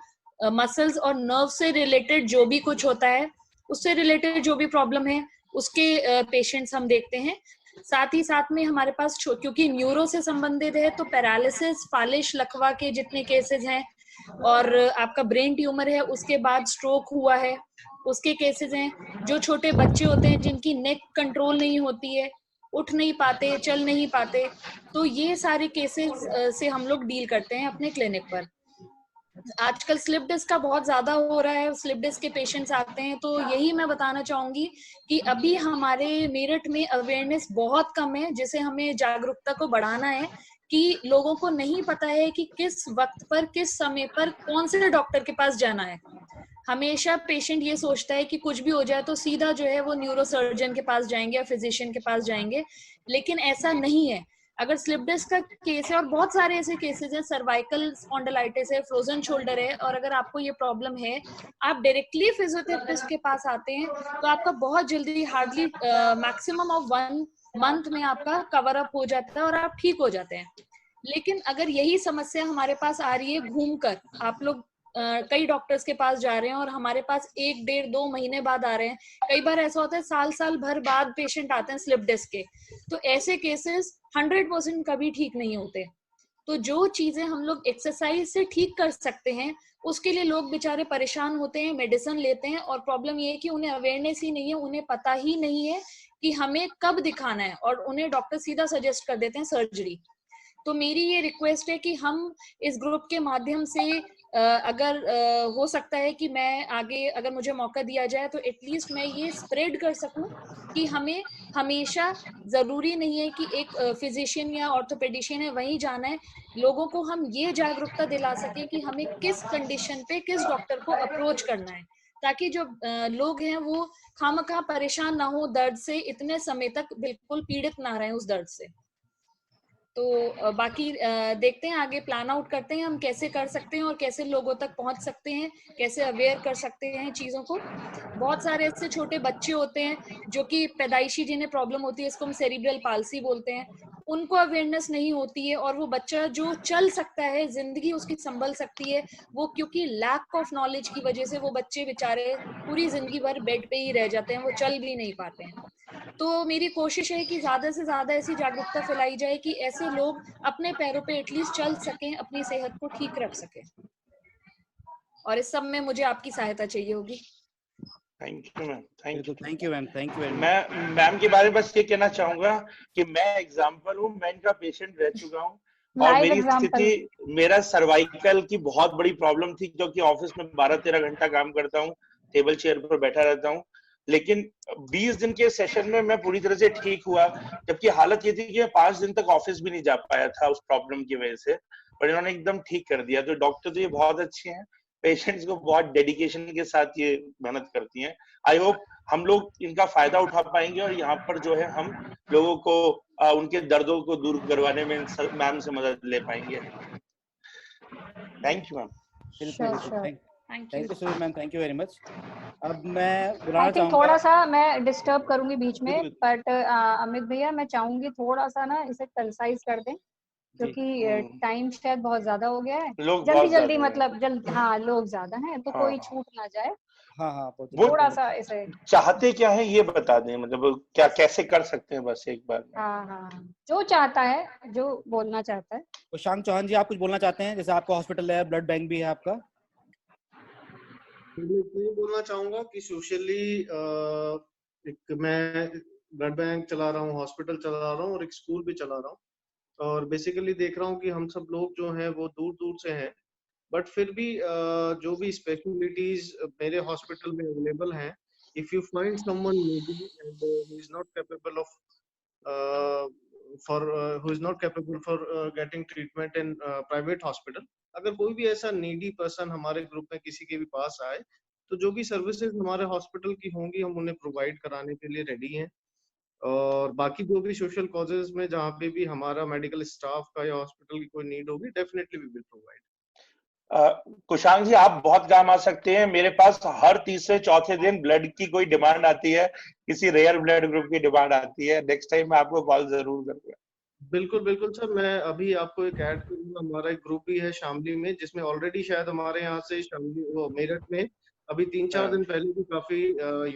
मसल्स और नर्व से रिलेटेड जो भी कुछ होता है, उससे रिलेटेड जो भी प्रॉब्लम है, उसके पेशेंट्स हम देखते हैं। साथ ही साथ में हमारे पास क्योंकि न्यूरो से संबंधित है तो पैरालिसिस, फालिश, लकवा के जितने केसेस हैं, और आपका ब्रेन ट्यूमर है, उसके बाद स्ट्रोक हुआ है, उसके केसेस हैं। जो छोटे बच्चे होते हैं जिनकी नेक कंट्रोल नहीं होती है, उठ नहीं पाते, चल नहीं पाते, तो ये सारे केसेस से हम लोग डील करते हैं अपने क्लिनिक पर। आजकल स्लिप डिस्क का बहुत ज्यादा हो रहा है, स्लिप डिस्क के पेशेंट्स आते हैं, तो यही मैं बताना चाहूंगी कि अभी हमारे मेरठ में अवेयरनेस बहुत कम है, जिसे हमें जागरूकता को बढ़ाना है कि लोगों को नहीं पता है कि किस वक्त पर, किस समय पर कौन से डॉक्टर के पास जाना है। हमेशा पेशेंट ये सोचता है कि कुछ भी हो जाए तो सीधा जो है वो न्यूरो सर्जन के पास जाएंगे या फिजिशियन के पास जाएंगे, लेकिन ऐसा नहीं है। अगर स्लिप डिस्क का केस है, और बहुत सारे ऐसे केसेस हैं, सर्वाइकल स्पॉन्डिलाइटिस है, फ्रोजन शोल्डर है, और अगर आपको ये प्रॉब्लम है, आप डायरेक्टली फिजियोथेरेपिस्ट के पास आते हैं तो आपका बहुत जल्दी, हार्डली मैक्सिमम ऑफ 1 मंथ में आपका कवर अप हो जाता है और आप ठीक हो जाते हैं। लेकिन अगर यही समस्या हमारे पास आ रही है घूमकर, आप लोग कई डॉक्टर्स के पास जा रहे हैं और हमारे पास 1, 1.5, 2 महीने बाद आ रहे हैं, कई बार ऐसा होता है साल भर बाद पेशेंट आते हैं स्लिप डिस्क के, तो ऐसे केसेस 100% कभी ठीक नहीं होते। तो जो चीजें हम लोग एक्सरसाइज से ठीक कर सकते हैं, उसके लिए लोग बेचारे परेशान होते हैं, मेडिसिन लेते हैं, और प्रॉब्लम ये है कि उन्हें अवेयरनेस ही नहीं है, उन्हें पता ही नहीं है कि हमें कब दिखाना है, और उन्हें डॉक्टर सीधा सजेस्ट कर देते हैं सर्जरी। तो मेरी ये रिक्वेस्ट है कि हम इस ग्रुप के माध्यम से अगर हो सकता है कि मैं आगे, अगर मुझे मौका दिया जाए, तो एटलीस्ट मैं ये स्प्रेड कर सकूं कि हमें हमेशा जरूरी नहीं है कि एक फिजिशियन या ऑर्थोपेडिशियन है वहीं जाना है। लोगों को हम ये जागरूकता दिला सकें कि हमें किस कंडीशन पे किस डॉक्टर को अप्रोच करना है, ताकि जो लोग हैं वो खामखा परेशान ना हो, दर्द से इतने समय तक बिल्कुल पीड़ित ना रहे उस दर्द से। तो बाकी देखते हैं, आगे प्लान आउट करते हैं हम कैसे कर सकते हैं और कैसे लोगों तक पहुंच सकते हैं, कैसे अवेयर कर सकते हैं चीजों को। बहुत सारे ऐसे छोटे बच्चे होते हैं जो कि पैदाइशी जिन्हें प्रॉब्लम होती है, इसको हम सेरिब्रल पाल्सी बोलते हैं, उनको अवेयरनेस नहीं होती है, और वो बच्चा जो चल सकता है, जिंदगी उसकी संभल सकती है, वो क्योंकि लैक ऑफ नॉलेज की वजह से वो बच्चे बेचारे पूरी जिंदगी भर बेड पे ही रह जाते हैं, वो चल भी नहीं पाते हैं। तो मेरी कोशिश है कि ज्यादा से ज्यादा ऐसी जागरूकता फैलाई जाए कि ऐसे लोग अपने पैरों पे एटलीस्ट चल सकें, अपनी सेहत को ठीक रख सकें, और इस सब में मुझे आपकी सहायता चाहिए होगी। Thank you ma'am, thank you ma'am, thank you. मैं मैम के बारे में बस ये कहना चाहूंगा कि मैं एग्जाम्पल हूँ, मैं इनका पेशेंट रह चुका हूँ, और मेरी स्थिति, मेरा सर्वाइकल की बहुत बड़ी प्रॉब्लम थी, क्योंकि ऑफिस में 12-13 घंटा काम करता हूँ, टेबल चेयर पर बैठा रहता हूँ, लेकिन 20 दिन के सेशन में मैं पूरी तरह से ठीक हुआ, जबकि हालत ये थी कि मैं 5 दिन तक ऑफिस भी नहीं जा पाया था उस प्रॉब्लम की वजह से, पर इन्होंने एकदम ठीक कर दिया। तो डॉक्टर तो ये बहुत अच्छे हैं, पेशेंट्स को बहुत डेडिकेशन के साथ ये मेहनत करती हैं। आई होप हम लोग इनका फायदा उठा पाएंगे, और यहाँ पर जो है हम लोगों को उनके दर्दों को दूर करवाने में मैम से मदद ले पाएंगे। Thank you ma'am. Thank you so ma'am, thank you very much. अब मैं बुलाना चाहूंगा, थोड़ा सा मैं डिस्टर्ब करूंगी बीच में, बट अमित भैया मैं चाहूंगी थोड़ा सा ना इसे कंसाइज कर दें, क्योंकि टाइम शायद बहुत ज्यादा हो गया है, जल्दी मतलब हाँ लोग ज्यादा हैं, तो कोई छूट ना जाए। हाँ वो थोड़ा सा इसे चाहते क्या है ये बता दें, मतलब क्या कैसे कर सकते हैं बस एक बार। हाँ, जो चाहता है, जो बोलना चाहता है। तो शांग चौहान जी, आप कुछ बोलना चाहते हैं? जैसे आपका हॉस्पिटल है, ब्लड बैंक भी है आपका। मैं ये बोलना चाहूंगा कि सोशली एक मैं ब्लड बैंक चला रहा हूँ, हॉस्पिटल चला रहा हूँ, और एक स्कूल भी चला रहा हूँ, और बेसिकली देख रहा हूँ कि हम सब लोग जो हैं वो दूर दूर से हैं, बट फिर भी जो भी स्पेशलिटीज मेरे हॉस्पिटल में अवेलेबल हैं, if you find someone needy and who is not capable of who is not capable for getting treatment in private hospital, अगर कोई भी ऐसा नीडी पर्सन हमारे ग्रुप में किसी के भी पास आए, तो जो भी सर्विसेज हमारे हॉस्पिटल की होंगी हम उन्हें प्रोवाइड कराने के लिए रेडी हैं। और बाकी जो भी सोशल कॉजेज में जहाँ पे भी हमारा मेडिकल स्टाफ का या हॉस्पिटल की कोई नीड होगी, definitely we will provide. Kushang ji, आप बहुत काम आ सकते हैं। मेरे पास हर तीसरे चौथे दिन ब्लड की कोई डिमांड आती है, किसी रेयर ब्लड ग्रुप की डिमांड आती है। नेक्स्ट टाइम मैं आपको कॉल जरूर करूंगा। बिल्कुल बिल्कुल सर, मैं अभी आपको एक ऐड करूंगा। हमारा एक ग्रुप भी है शामली में, जिसमें ऑलरेडी शायद हमारे यहाँ से शामली वो मेरठ में अभी 3-4 दिन पहले भी काफी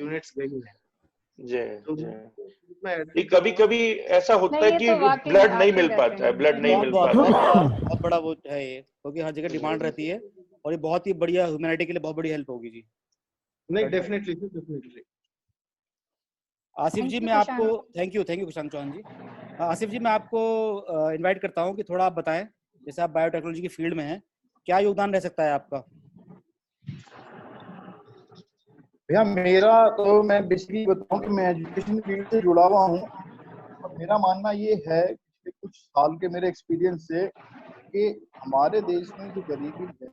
यूनिट्स गई हैं। तो मैं कभी कभी ऐसा होता है कि ब्लड नहीं मिल पाता है, ब्लड नहीं मिल पाता है। बहुत बड़ा वो है ये, क्योंकि हर जगह डिमांड रहती है, और ये बहुत ही बढ़िया ह्यूमैनिटी के लिए बहुत बड़ी हेल्प होगी जी। नहीं, डेफिनेटली डेफिनेटली। आसिफ जी, मैं आपको थैंक यू कुशांग चौहान जी। आसिफ जी, मैं आपको इनवाइट करता हूँ कि थोड़ा आप बताएं, जैसे आप बायोटेक्नोलॉजी की फील्ड में हैं, क्या योगदान रह सकता है आपका? भैया मेरा तो, मैं बेसिकली बताऊं कि मैं एजुकेशन फील्ड से जुड़ा हुआ हूँ, और मेरा मानना ये है पिछले कुछ साल के मेरे एक्सपीरियंस से कि हमारे देश में जो गरीबी है,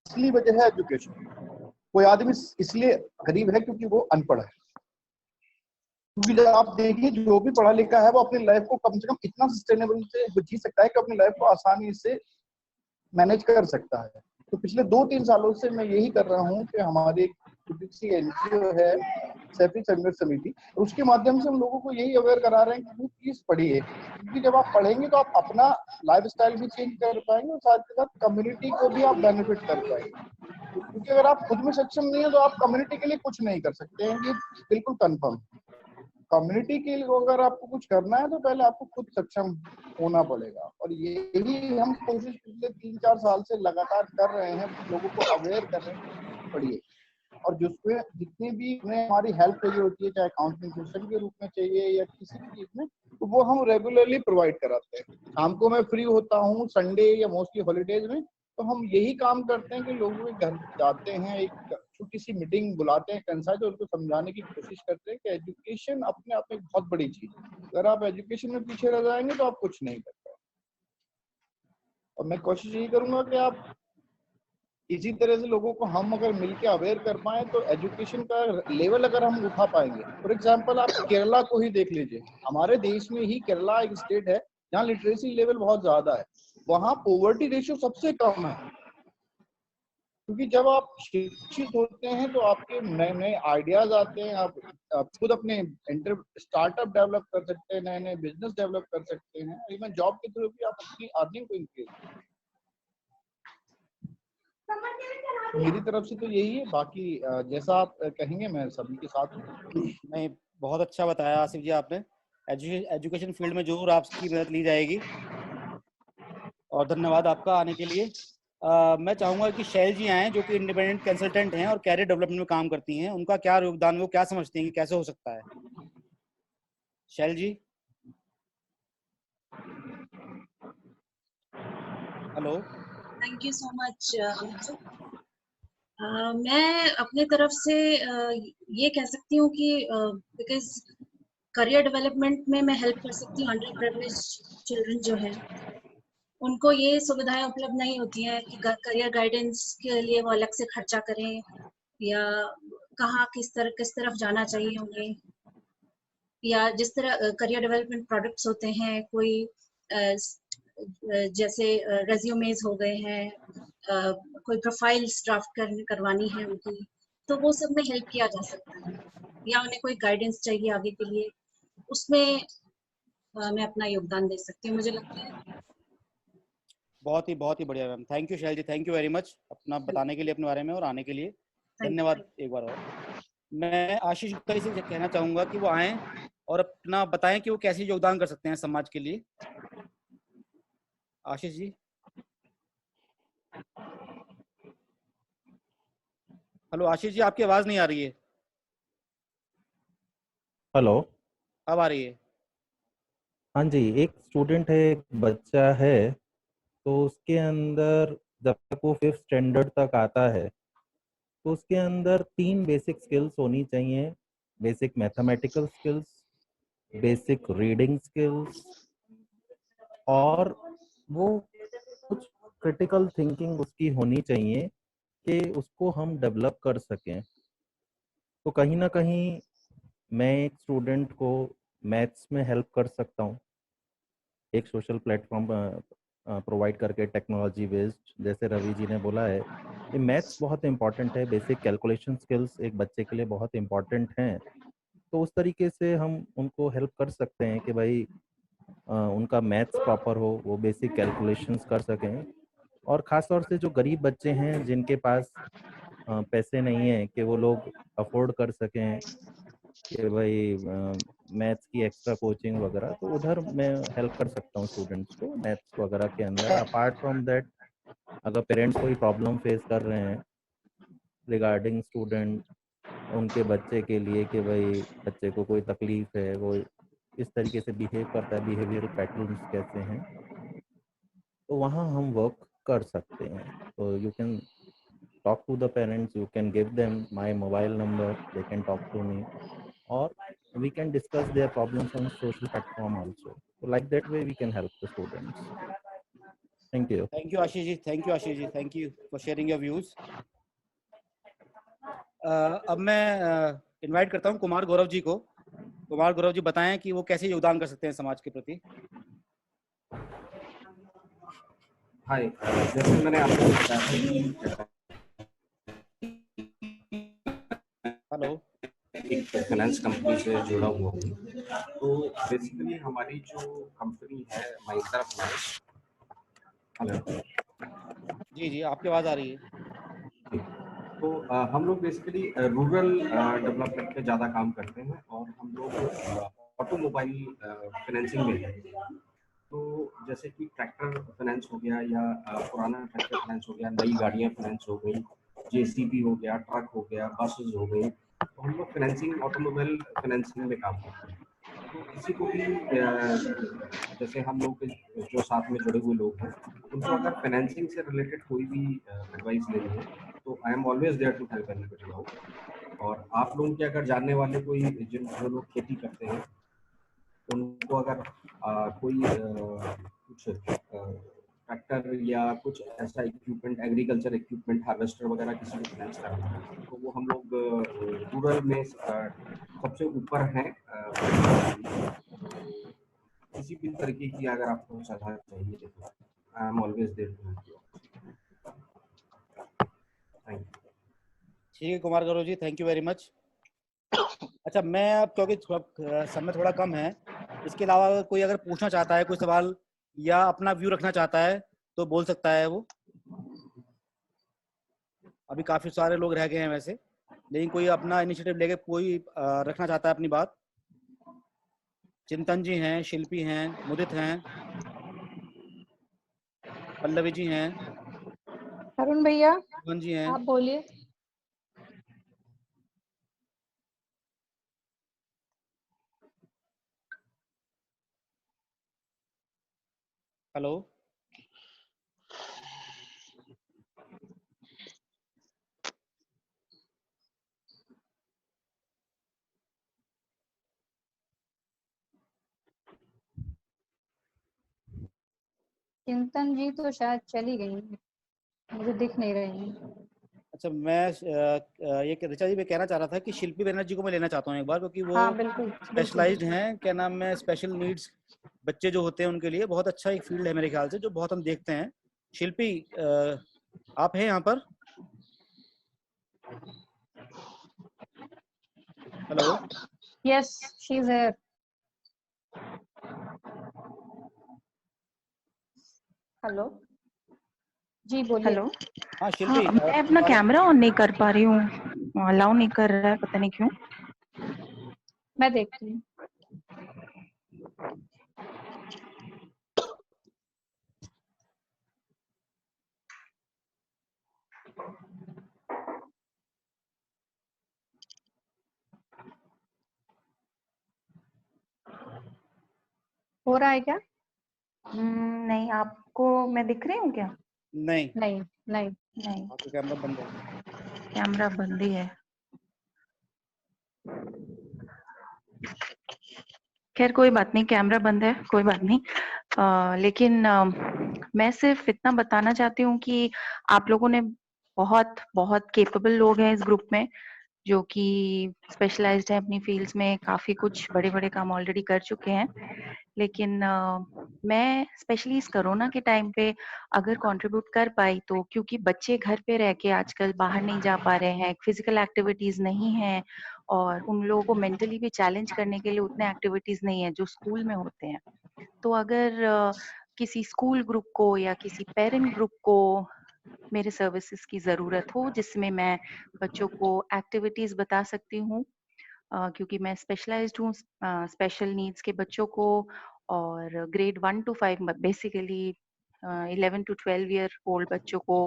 असली वजह है एजुकेशन। कोई आदमी इसलिए गरीब है क्योंकि वो अनपढ़ है। क्योंकि जब आप देखिए, जो भी पढ़ा लिखा है वो अपनी लाइफ को कम से कम इतना सस्टेनेबल से जी सकता है कि अपनी लाइफ को आसानी से मैनेज कर सकता है। तो पिछले 2-3 सालों से मैं यही कर रहा हूँ कि हमारी एक छोटी सी एनजीओ है, सैफी संघर्ष समिति, और उसके माध्यम से हम लोगों को यही अवेयर करा रहे हैं कि प्लीज पढ़िए, क्योंकि जब आप पढ़ेंगे तो आप अपना लाइफस्टाइल भी चेंज कर पाएंगे और साथ के साथ कम्युनिटी को भी आप बेनिफिट कर पाएंगे। क्योंकि अगर आप खुद में सक्षम नहीं है तो आप कम्युनिटी के लिए कुछ नहीं कर सकते हैं, ये बिल्कुल कन्फर्म। कम्युनिटी के लिए अगर आपको कुछ करना है तो पहले आपको खुद सक्षम होना पड़ेगा, और यही हम कोशिश पिछले 3-4 साल से लगातार कर रहे हैं, लोगों को अवेयर कर रहे हैं पढ़िए। और जिसमें जितनी भी हमारी हेल्प चाहिए होती है, चाहे काउंसलिंग सेशन के रूप में चाहिए या किसी भी चीज में, तो वो हम रेगुलरली प्रोवाइड कराते हैं। शाम को मैं फ्री होता हूँ संडे या मोस्टली हॉलीडेज में, तो हम यही काम करते हैं कि लोगों के घर जाते हैं, एक छोटी सी मीटिंग बुलाते हैं कंसाइज, और उनको समझाने की कोशिश करते हैं कि एजुकेशन अपने आप में बहुत बड़ी चीज है। अगर आप एजुकेशन में पीछे रह जाएंगे तो आप कुछ नहीं कर पाएंगे। और मैं कोशिश यही करूंगा कि आप इसी तरह से लोगों को हम अगर मिलकर अवेयर कर पाए तो एजुकेशन का लेवल अगर हम उठा पाएंगे। फॉर एग्जांपल आप केरला को ही देख लीजिए, हमारे देश में ही केरला एक स्टेट है जहाँ लिटरेसी लेवल बहुत ज्यादा है, वहाँ पॉवर्टी रेशियो सबसे कम है। क्योंकि जब आप शिक्षित होते हैं तो आपके नए नए आइडियाज आते हैं, आप खुद अपने स्टार्टअप डेवलप कर सकते हैं, नए नए बिजनेस डेवलप कर सकते हैं, इवन जॉब के थ्रू भी आप अपनी अर्निंग को इंक्रीज। मेरी तरफ से तो यही है, बाकी जैसा आप कहेंगे मैं सभी के साथ हूँ। नहीं, बहुत अच्छा बताया आसिफ जी आपने। एजुकेशन फील्ड में जरूर आपकी मदद ली जाएगी, और धन्यवाद आपका आने के लिए। मैं चाहूंगा कि शैल जी आए, जो कि इंडिपेंडेंट कंसल्टेंट हैं और कैरियर डेवलपमेंट में काम करती हैं। उनका क्या योगदान, वो क्या समझती हैं कि कैसे हो सकता है? Shail ji, hello. Thank you so much Amit sir. मैं अपने तरफ से ये कह सकती हूँ कि बिकॉज करियर डेवलपमेंट में मैं हेल्प कर सकती हूँ। अंडर प्रिविलेज चिल्ड्रन जो है, उनको ये सुविधाएं उपलब्ध नहीं होती हैं कि करियर गाइडेंस के लिए वो अलग से खर्चा करें, या कहाँ किस तरफ जाना चाहिए उन्हें, या जिस तरह करियर डेवलपमेंट प्रोडक्ट्स होते हैं, कोई जैसे रेज्यूमेज हो गए हैं, कोई प्रोफाइल्स ड्राफ्ट करवानी है उनकी, तो वो सब में हेल्प किया जा सकता है, या उन्हें कोई गाइडेंस चाहिए आगे के लिए, उसमें मैं अपना योगदान दे सकती हूँ, मुझे लगता है। बहुत ही बढ़िया ma'am. Thank you Shail ji, thank you very much अपना बताने के लिए अपने बारे में और आने के लिए धन्यवाद एक बार और। मैं आशीष गुप्ता जी से कहना चाहूंगा कि वो आएं और अपना बताएं कि वो कैसे योगदान कर सकते हैं समाज के लिए। आशीष जी, हेलो आशीष जी, आपकी आवाज नहीं आ रही है। हेलो, अब आ रही है। हाँ जी, एक स्टूडेंट है, एक बच्चा है, तो उसके अंदर जब तक वो 5th स्टैंडर्ड तक आता है तो उसके अंदर 3 बेसिक स्किल्स होनी चाहिए। Basic mathematical skills, basic reading skills, और वो कुछ क्रिटिकल थिंकिंग उसकी होनी चाहिए कि उसको हम डेवलप कर सकें। तो कहीं ना कहीं मैं एक स्टूडेंट को मैथ्स में हेल्प कर सकता हूँ एक सोशल प्लेटफॉर्म प्रोवाइड करके टेक्नोलॉजी बेस्ड, जैसे रवि जी ने बोला है, ये मैथ्स बहुत इंपॉर्टेंट है, बेसिक कैलकुलेशन स्किल्स एक बच्चे के लिए बहुत इंपॉर्टेंट हैं। तो उस तरीके से हम उनको हेल्प कर सकते हैं कि भाई उनका मैथ्स प्रॉपर हो, वो बेसिक कैलकुलेशंस कर सकें। और ख़ास तौर से जो गरीब बच्चे हैं जिनके पास पैसे नहीं है कि वो लोग अफोर्ड कर सकें कि भाई मैथ्स की एक्स्ट्रा कोचिंग वगैरह, तो उधर मैं हेल्प कर सकता हूँ स्टूडेंट्स को मैथ्स वगैरह के अंदर। अपार्ट फ्रॉम दैट, अगर पेरेंट्स कोई प्रॉब्लम फेस कर रहे हैं रिगार्डिंग स्टूडेंट, उनके बच्चे के लिए कि भाई बच्चे को कोई तकलीफ है, वो इस तरीके से बिहेव करता है, बिहेवियर पैटर्न्स कैसे हैं, तो वहाँ हम वर्क कर सकते हैं। तो you can talk to the parents, you can give them my mobile number, they can talk to me, or we can discuss their problems on social platform also. So like that way we can help the students. Thank you. Thank you Ashish ji, thank you Ashish ji, thank you for sharing your views. अब मैं invite करता हूँ कुमार गौरव जी को। कुमार गौरव जी बताएं कि वो कैसे योगदान कर सकते हैं समाज के प्रति। हाय, जैसे मैंने आपको बताया हेलो, एक फाइनेंस कंपनी से जुड़ा हुआ हूँ। तो बेसिकली हमारी जो कंपनी है महिंद्रा फाइनेंस। हेलो जी जी, आपकी आवाज़ आ रही है। तो हम लोग बेसिकली रूरल डेवलपमेंट पे ज़्यादा काम करते हैं और हम लोग ऑटोमोबाइल फाइनेंसिंग में हैं। तो जैसे कि ट्रैक्टर फाइनेंस हो गया या पुराना ट्रैक्टर फाइनेंस हो गया, नई गाड़ियाँ फाइनेंस हो गई, जेसीबी हो गया, ट्रक हो गया, बसेस हो गई, तो हम लोग फाइनेंसिंग ऑटोमोबाइल फाइनेंसिंग में काम करते हैं। तो किसी को भी जैसे हम लोग जो साथ में जुड़े हुए लोग हैं, उनको अगर फाइनेंसिंग से रिलेटेड कोई भी एडवाइस लेनी है तो I am always there to help anybody out. और आप लोगों के अगर जानने वाले कोई जो लोग खेती करते हैं, उनको अगर कोई कुछ ट्रैक्टर या कुछ ऐसा इक्विपमेंट, एग्रीकल्चर इक्विपमेंट, हार्वेस्टर वगैरह किसी को फाइनेंस करना है, तो वो हम लोग रूरल में सबसे ऊपर हैं। किसी भी तरीके की अगर आपको सलाह चाहिए तो I am always there to help you. Thank you. ठीक है Kumar Gaurav ji, thank you very much. अच्छा, मैं अब क्योंकि समय थोड़ा कम है, इसके अलावा कोई अगर पूछना चाहता है कोई सवाल या अपना व्यू रखना चाहता है तो बोल सकता है वो। अभी काफी सारे लोग रह गए हैं वैसे, लेकिन कोई अपना इनिशिएटिव लेके कोई रखना चाहता है अपनी बात। चिंतन जी हैं, शिल्पी हैं, मुदित हैं, पल्लवी जी हैं, अरुण भैया जी हैं, आप बोलिए। हेलो, चिंतन जी तो शायद चली गई, मुझे दिख नहीं रही हैं। अच्छा, मैं ये ऋचा जी मैं कहना चाह रहा था कि शिल्पी बनर्जी को मैं लेना चाहता हूँ एक बार, क्योंकि वो हाँ बिल्कुल स्पेशलाइज्ड हैं, क्या नाम है, स्पेशल नीड्स बच्चे जो होते हैं उनके लिए बहुत अच्छा एक फील्ड है मेरे ख्याल से, जो बहुत हम देखते हैं। शिल्पी आप हैं यहाँ पर? Hello, yes she is here. Hello जी बोलिए। हेलो। हाँ शिल्पी, हाँ, मैं अपना कैमरा ऑन नहीं कर पा रही हूँ, अलाउ नहीं कर रहा है, पता नहीं क्यों। मैं देखती हूँ। हो रहा है क्या? नहीं, आपको मैं दिख रही हूँ क्या? नहीं नहीं नहीं नहीं, आपका कैमरा बंद है। कैमरा बंद ही है। खैर कोई बात नहीं, कैमरा बंद है, कोई बात नहीं। लेकिन मैं सिर्फ इतना बताना चाहती हूँ कि आप लोगों ने बहुत बहुत केपेबल लोग हैं इस ग्रुप में, जो कि स्पेशलाइज्ड है अपनी फील्ड्स में, काफी कुछ बड़े बड़े काम ऑलरेडी कर चुके हैं। लेकिन मैं स्पेशली इस कोरोना के टाइम पे अगर कंट्रीब्यूट कर पाई तो, क्योंकि बच्चे घर पे रह के आजकल बाहर नहीं जा पा रहे हैं, फिजिकल एक्टिविटीज नहीं है और उन लोगों को मेंटली भी चैलेंज करने के लिए उतने एक्टिविटीज नहीं है जो स्कूल में होते हैं। तो अगर किसी स्कूल ग्रुप को या किसी पेरेंट ग्रुप को मेरे सर्विसेज की ज़रूरत हो जिसमें मैं बच्चों को एक्टिविटीज़ बता सकती हूँ, क्योंकि मैं स्पेशलाइज्ड हूँ स्पेशल नीड्स के बच्चों को और grade 1 to 5 basically 11 to 12 year old बच्चों को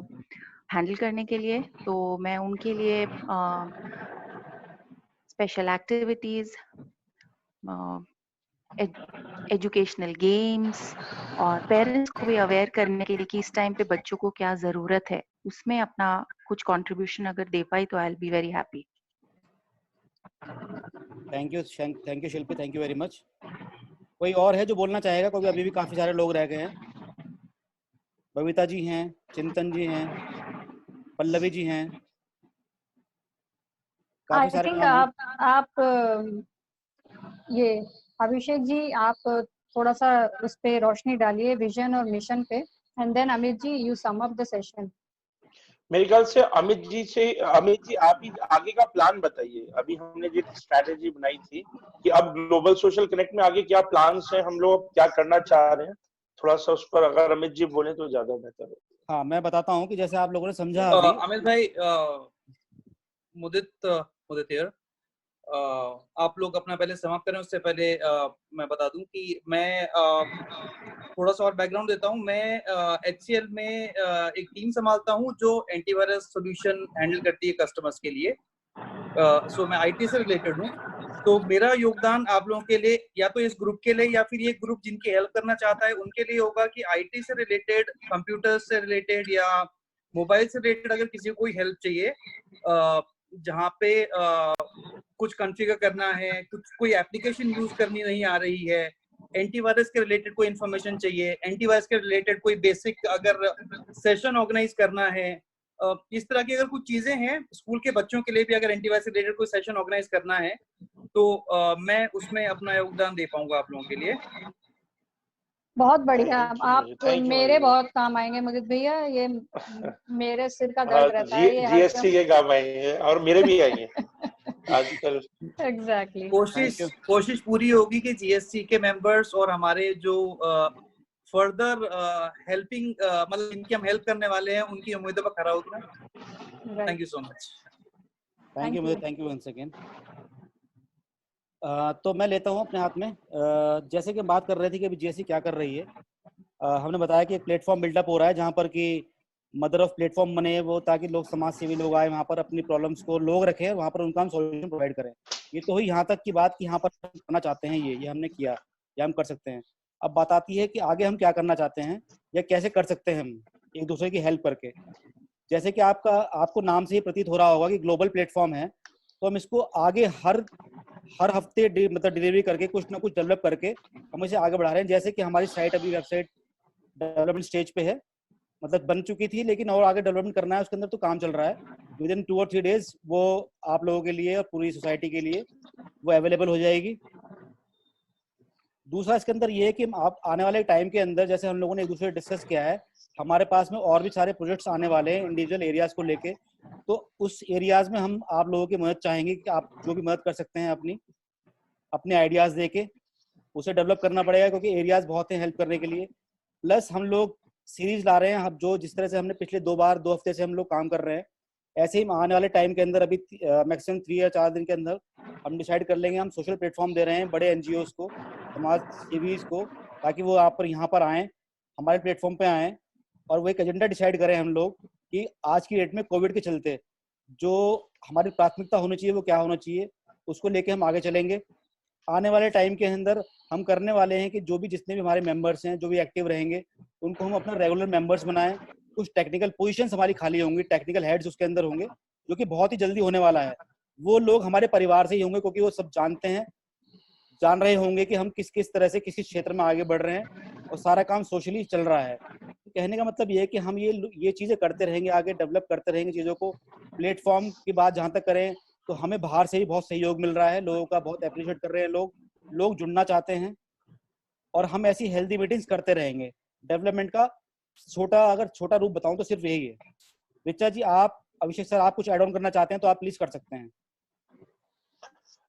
हैंडल करने के लिए। तो मैं उनके लिए स्पेशल एक्टिविटीज़, एजुकेशनल गेम्स और पेरेंट्स को भी अवेयर करने के लिए कि इस टाइम पे बच्चों को क्या ज़रूरत है, उसमें अपना कुछ कंट्रीब्यूशन अगर दे पाई तो I will be very happy. Thank you Shilpi, thank you very much. कोई और है जो बोलना चाहेगा? क्योंकि अभी भी काफी सारे लोग रह गए हैं। बबीता जी हैं, चिंतन जी हैं, पल्लवी जी हैं, काफी आई सारे थिंक नाम हैं। आप ये अभिषेक जी आप थोड़ा सा उस पे रोशनी डालिए विजन और मिशन पे, and then Amit ji you sum up the session. मेरे ख्याल से अमित जी आप ही आगे का प्लान बताइए। अभी हमने जो स्ट्रैटेजी बनाई थी कि अब ग्लोबल सोशल कनेक्ट में आगे क्या प्लान्स हैं, हम लोग क्या करना चाह रहे हैं, थोड़ा सा उस पर अगर अमित जी बोले तो ज्यादा बेहतर हो। हाँ, मैं बताता हूँ कि जैसे आप लोगों ने समझा अभी। अमित भाई, मुदित हियर, आप लोग अपना पहले समाप्त करें उससे पहले मैं बता दूं कि मैं थोड़ा सा और बैकग्राउंड देता हूं। मैं HCL में एक टीम संभालता हूं जो एंटीवायरस सॉल्यूशन हैंडल करती है कस्टमर्स के लिए। सो मैं IT से रिलेटेड हूं। तो मेरा योगदान आप लोगों के लिए या तो इस ग्रुप के लिए या फिर ये ग्रुप जिनकी हेल्प करना चाहता है उनके लिए होगा कि IT से रिलेटेड, कंप्यूटर से रिलेटेड या मोबाइल से रिलेटेड अगर किसी को कोई हेल्प चाहिए, जहाँ पे कुछ कॉन्फ़िगर करना है, कोई एप्लीकेशन यूज करनी नहीं आ रही है, एंटीवायरस के रिलेटेड कोई इन्फॉर्मेशन चाहिए, एंटीवायरस के रिलेटेड कोई बेसिक अगर सेशन ऑर्गेनाइज करना है, इस तरह की अगर कुछ चीजें हैं, स्कूल के बच्चों के लिए भी अगर एंटीवायरस से रिलेटेड कोई सेशन ऑर्गेनाइज करना है तो मैं उसमें अपना योगदान दे पाऊंगा आप लोगों के लिए। बहुत बढ़िया, आप Thank you, मेरे बहुत काम आएंगे मुदित भैया, ये मेरे सिर का दर्द रहता है ये GST के काम आएंगे और मेरे भी आएंगे आजकल। एग्जैक्टली। कोशिश पूरी होगी कि GST के मेंबर्स और हमारे जो फर्दर हेल्पिंग मतलब इनकी हम हेल्प करने वाले हैं उनकी उम्मीदों पर खरा उतरें। Thank you so much. Thank you Mudit, thank you once again. तो मैं लेता हूँ अपने हाथ में, जैसे कि बात कर रहे थे कि अभी GST क्या कर रही है। हमने बताया कि एक प्लेटफॉर्म बिल्डअप हो रहा है जहाँ पर कि मदर ऑफ प्लेटफॉर्म बने वो, ताकि लोग समाज सेवी लोग आए वहाँ पर अपनी प्रॉब्लम्स को लोग रखें, वहाँ पर उनका हम सॉल्यूशन प्रोवाइड करें। ये तो हुई यहाँ तक की बात कि यहाँ पर करना चाहते हैं, ये हमने किया, ये हम कर सकते हैं। अब बात आती है कि आगे हम क्या करना चाहते हैं या कैसे कर सकते हैं हम एक दूसरे की हेल्प करके। जैसे कि आपको नाम से ही प्रतीत हो रहा होगा कि ग्लोबल प्लेटफॉर्म है, तो हम इसको आगे हर हफ्ते मतलब डिलीवरी करके कुछ ना कुछ डेवलप करके हम इसे आगे बढ़ा रहे हैं। जैसे कि हमारी साइट अभी वेबसाइट डेवलपमेंट स्टेज पे है, मतलब बन चुकी थी लेकिन और आगे डेवलपमेंट करना है, उसके अंदर तो काम चल रहा है। विद इन 2 और 3 डेज वो आप लोगों के लिए और पूरी सोसाइटी के लिए वो अवेलेबल हो जाएगी। दूसरा इसके अंदर ये है कि आप आने वाले टाइम के अंदर, जैसे हम लोगों ने एक दूसरे डिस्कस किया है, हमारे पास में और भी सारे प्रोजेक्ट्स आने वाले हैं इंडिविजुअल एरियाज को लेके। तो उस एरियाज में हम आप लोगों की मदद चाहेंगे कि आप जो भी मदद कर सकते हैं अपने आइडियाज दे के उसे डेवलप करना पड़ेगा, क्योंकि एरियाज बहुत हैं हेल्प करने के लिए। प्लस हम लोग सीरीज ला रहे हैं, हम जो जिस तरह से हमने पिछले 2 हफ्ते से हम लोग काम कर रहे हैं, ऐसे ही आने वाले टाइम के अंदर अभी मैक्सिमम 3 या 4 दिन के अंदर हम डिसाइड कर लेंगे। हम सोशल प्लेटफॉर्म दे रहे हैं बड़े NGOs को, समाज सेवीज को, ताकि वो यहाँ पर आएँ, हमारे प्लेटफॉर्म पे आएँ और वो एक एजेंडा डिसाइड करें हम लोग कि आज की डेट में कोविड के चलते जो हमारी प्राथमिकता होनी चाहिए वो क्या होना चाहिए, उसको लेके हम आगे चलेंगे। आने वाले टाइम के अंदर हम करने वाले हैं कि जो भी जितने भी हमारे मेंबर्स हैं जो भी एक्टिव रहेंगे उनको हम अपना रेगुलर मेंबर्स बनाएं। कुछ टेक्निकल पोजीशंस हमारी खाली होंगी, टेक्निकल हेड्स उसके अंदर होंगे, जो कि बहुत ही जल्दी होने वाला है। वो लोग हमारे परिवार से ही होंगे, क्योंकि वो सब जान रहे होंगे कि हम किस तरह से किस क्षेत्र में आगे बढ़ रहे हैं और सारा काम सोशली चल रहा है। तो कहने का मतलब ये है कि हम ये चीजें करते रहेंगे, आगे डेवलप करते रहेंगे चीजों को। प्लेटफॉर्म की बात जहाँ तक करें तो हमें बाहर से भी बहुत सहयोग मिल रहा है, लोगों का बहुत अप्रिशिएट कर रहे हैं, लोग जुड़ना चाहते हैं। और हम ऐसी हेल्दी मीटिंग्स करते रहेंगे। डेवलपमेंट का अगर छोटा रूप बताऊं तो सिर्फ यही है। ऋचा जी, आप, अभिषेक सर, आप कुछ ऐड ऑन करना चाहते हैं तो आप प्लीज कर सकते हैं।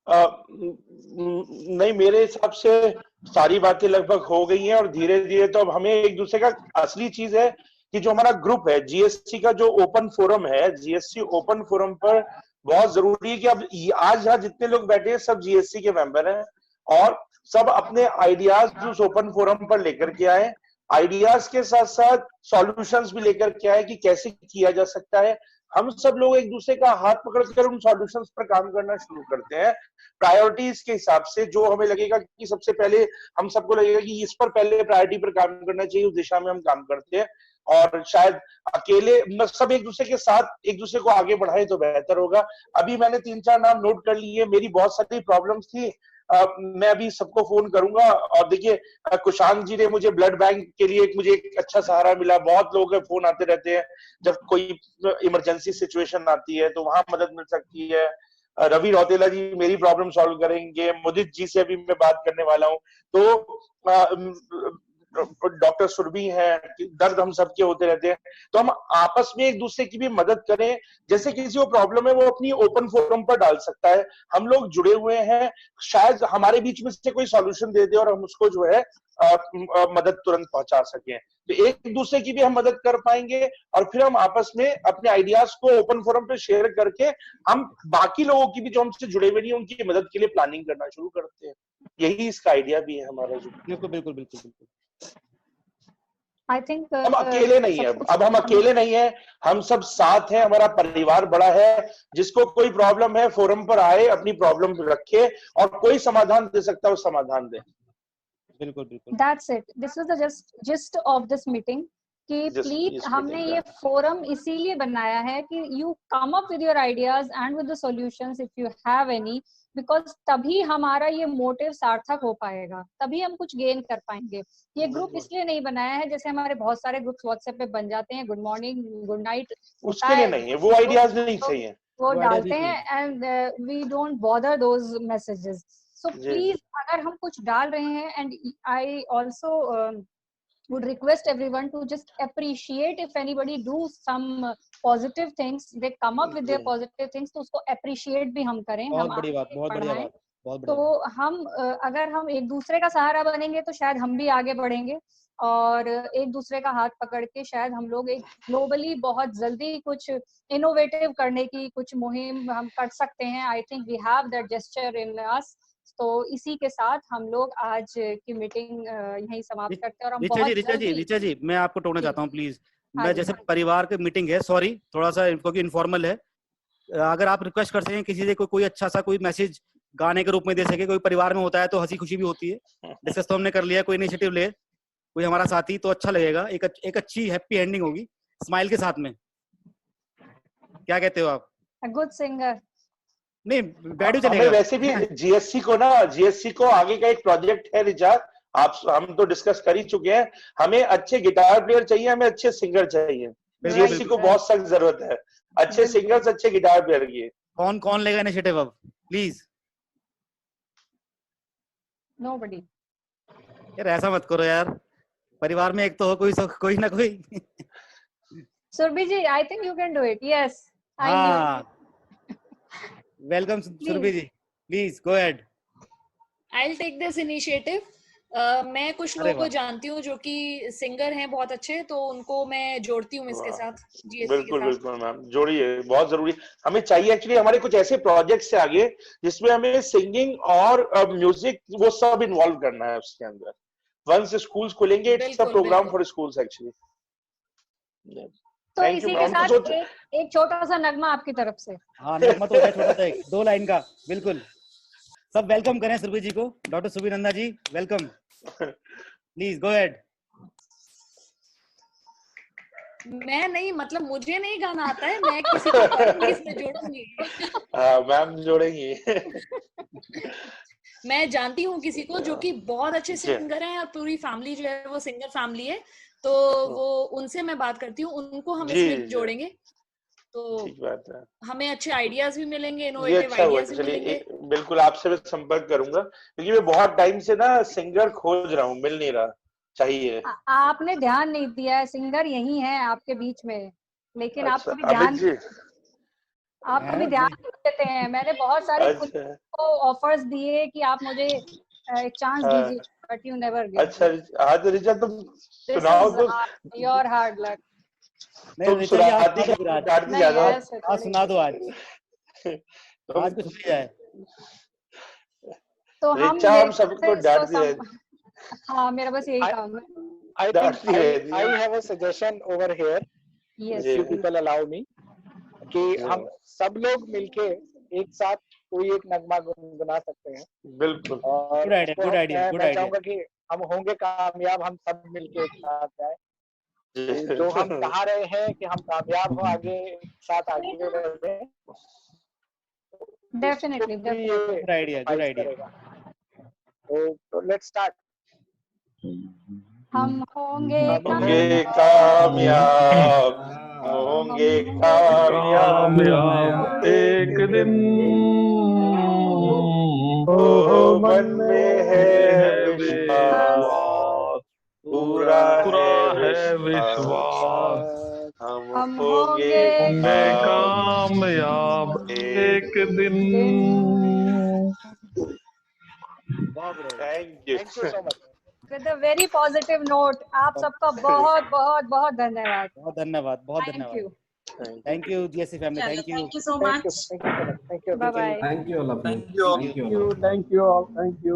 नहीं, मेरे हिसाब से सारी बातें लगभग हो गई हैं और धीरे धीरे तो अब हमें एक दूसरे का, असली चीज है कि जो हमारा ग्रुप है जीएससी का, जो ओपन फोरम है, जीएससी ओपन फोरम पर बहुत जरूरी है कि अब आज यहाँ जितने लोग बैठे हैं सब जीएससी के मेंबर हैं और सब अपने आइडियाज उस ओपन फोरम पर लेकर के आए। आइडियाज के साथ साथ सॉल्यूशंस भी लेकर के आए कि कैसे किया जा सकता है। हम सब लोग एक दूसरे का हाथ पकड़कर उन सॉल्यूशंस पर काम करना शुरू करते हैं प्रायोरिटीज के हिसाब से। जो हमें लगेगा कि सबसे पहले, हम सबको लगेगा कि इस पर पहले प्रायोरिटी पर काम करना चाहिए, उस दिशा में हम काम करते हैं। और शायद अकेले सब एक दूसरे के साथ एक दूसरे को आगे बढ़ाए तो बेहतर होगा। अभी मैंने 3-4 नाम नोट कर लिए। मेरी बहुत सारी प्रॉब्लम्स थी, मैं अभी सबको फोन करूंगा। और देखिए, कुशांत जी ने मुझे ब्लड बैंक के लिए मुझे एक अच्छा सहारा मिला। बहुत लोगों के फोन आते रहते हैं जब कोई इमरजेंसी सिचुएशन आती है तो वहां मदद मिल सकती है। रवि रौतेला जी मेरी प्रॉब्लम सॉल्व करेंगे। मुदित जी से अभी मैं बात करने वाला हूँ। तो डॉक्टर सुरभि है, दर्द हम सबके होते रहते हैं, तो हम आपस में एक दूसरे की भी मदद करें। जैसे किसी को प्रॉब्लम है वो अपनी ओपन फोरम पर डाल सकता है, हम लोग जुड़े हुए हैं, शायद हमारे बीच में से कोई सॉल्यूशन दे दे और हम उसको जो है मदद तुरंत पहुंचा सकें। तो एक दूसरे की भी हम मदद कर पाएंगे और फिर हम आपस में अपने आइडियाज को ओपन फोरम पे शेयर करके हम बाकी लोगों की भी जो हमसे जुड़े हुए नहीं उनकी मदद के लिए प्लानिंग करना शुरू करते हैं। यही इसका आइडिया भी है हमारा। जो बिल्कुल I think हम अकेले नहीं है, अब हम अकेले नहीं है, हम सब साथ हैं, हमारा परिवार बड़ा है। जिसको कोई प्रॉब्लम है फोरम पर आए, अपनी प्रॉब्लम रखे और कोई समाधान दे सकता है वो समाधान दे। बिल्कुल। That's it. This was the gist of this meeting कि प्लीज हमने ये फोरम इसीलिए बनाया है कि you come up with your ideas and with the solutions if you have any, because तभी हमारा ये मोटिव सार्थक हो पाएगा, तभी हम कुछ गेन कर पाएंगे। ये ग्रुप इसलिए नहीं बनाया है जैसे हमारे बहुत सारे ग्रुप्स व्हाट्सएप पे बन जाते हैं, गुड मॉर्निंग गुड नाइट, उसके लिए नहीं है, वो आइडियाज नहीं चाहिए, वो डालते हैं and we don't bother those messages. So please अगर हम कुछ डाल रहे हैं, and I also would request everyone to just appreciate if anybody do some positive things, they come up with their positive things, तो उसको appreciate भी हम करें। बहुत बड़ी बात, बहुत बढ़िया बात, बहुत बढ़िया। तो हम अगर हम एक दूसरे का सहारा बनेंगे तो शायद हम भी आगे बढ़ेंगे और एक दूसरे का हाथ पकड़ के शायद हम लोग एक ग्लोबली बहुत जल्दी कुछ इनोवेटिव करने की कुछ मुहिम हम कर सकते हैं। I think we have that gesture in us. तो इसी के साथ हम लोग आज की मीटिंग यहीं समाप्त करते हैं। और हम ऋचा जी मैं आपको टोकना चाहता हूँ प्लीज। मैं जैसे परिवार की मीटिंग है, सॉरी थोड़ा सा क्योंकि इनफॉर्मल है, अगर आप रिक्वेस्ट कर सकें किसी से कोई अच्छा सा कोई मैसेज गाने के रूप में दे सके, कोई परिवार में होता है तो हंसी खुशी भी होती है। डिस्कस तो हमने कर लिया, कोई इनिशिएटिव ले कोई हमारा साथी तो अच्छा लगेगा, एक अच्छी हैप्पी एंडिंग होगी स्माइल के साथ में। क्या कहते हो आप? गुड सिंगर नहीं बैड चलेगा। वैसे भी जीएससी को आगे का एक प्रोजेक्ट है रिचा, हम तो डिस्कस कर ही चुके हैं। हमें अच्छे गिटार प्लेयर चाहिए, हमें अच्छे सिंगर चाहिए। जीएससी को बहुत सख्त जरूरत है अच्छे सिंगर्स, अच्छे गिटार प्लेयर की। कौन लेगा इनिशिएटिव अब प्लीज? नोबडी। यार ऐसा मत करो यार, परिवार में एक तो हो कोई ना कोई। Surabhi ji, I think you can do it. Yes, I know. Welcome Surabhi ji, please go ahead. I will take this initiative. मैं कुछ लोगों को जानती हूँ जो कि सिंगर हैं बहुत अच्छे, तो उनको मैं जोड़ती हूँ इसके साथ। बिल्कुल मैम, जोड़िए, बहुत जरूरी हमें चाहिए। एक्चुअली हमारे कुछ ऐसे प्रोजेक्ट्स है आगे जिसमें हमें सिंगिंग और म्यूजिक वो सब इन्वॉल्व करना है उसके अंदर। वंस स्कूल्स खुलेंगे, it's a programme for schools actually. तो इसी के साथ एक छोटा सा नगमा आपकी तरफ से। हाँ नगमा तो है छोटा सा, एक 2 लाइन का। बिल्कुल सब वेलकम करें सुरभि जी को। Doctor Subi Nanda ji welcome, please go ahead. मैं नहीं, मतलब मुझे नहीं गाना आता है, मैं किसी को करूंगी, इसमें जोड़ूंगी। मैम जोड़ेंगी। मैं जानती हूँ किसी को जो कि बहुत अच्छे सिंगर हैं और पूरी फैमिली जो है वो सिंगर फैमिली है, तो वो उनसे मैं बात करती हूँ, उनको हम इसमें जोड़ेंगे। तो ठीक बात है। हमें अच्छे आइडियाज भी मिलेंगे, ये इनोवेटिव अच्छा हुआ। आइडियाज भी चलिए मिलेंगे। बिल्कुल आपसे मैं संपर्क करूंगा, क्योंकि मैं बहुत टाइम से ना सिंगर खोज रहा हूँ, मिल नहीं रहा। चाहिए। आपने ध्यान नहीं दिया है, सिंगर यही है आपके बीच में, लेकिन आप अच्छा कभी अमित ध्यान जी। आप कभी ध्यान नहीं देते हैं। मैंने बहुत सारे अच्छा को ऑफर्स दिए कि आप मुझे एक चांस हाँ दीजिए, बट यू नेवर गिव। अच्छा आज ऋचा तुम दिस सुनाओ इज तो। Your hard luck. नहीं तुम ऋचा जी आप सुनाती सुना दो क्या, फिर आज। डांटती नहीं ज्यादा। ऐसे आज थोड़ी। सुना दो आज तुम आज कुछ सुनी जाए। तो हम ऋचा मेरे हम ख्याल सबको से इसको डांटती रहती। हाँ, मेरा बस यही I काम है। I think डांटती रहती I है। have a suggestion over here, Yes, if you please. people allow me, कि हम सब लोग मिलके एक साथ कोई एक नगमा गुनगुना सकते हैं। बिल्कुल। और good idea, good idea, good मैं आइडिया। चाहूंगा कि हम होंगे कामयाब, हम सब मिलके एक साथ जाए। जो हम चाह रहे हैं कि हम कामयाब हो, आगे एक साथ आगे बढ़े, डेफिनेटली उसको भी ये गुड आइडिया, गुड सफाई आइडिया। करेगा। तो लेट्स स्टार्ट। हम होंगे होंगे कामयाब, होंगे कामयाब कामयाब एक दिन, ओ मन में है विश्वास, पूरा है विश्वास, हम होंगे कामयाब एक दिन। Thank you. Thank you so much. With a very positive note. आप सबका बहुत बहुत बहुत धन्यवाद। बहुत धन्यवाद, बहुत थैंक धन्यवाद। You. Thank you GSC family, चलो, thank you. thank you so Thank you much. so much. Thank you. Bye bye. Thank you all of you. Thank you all. Thank you all of you. Thank you all, thank you.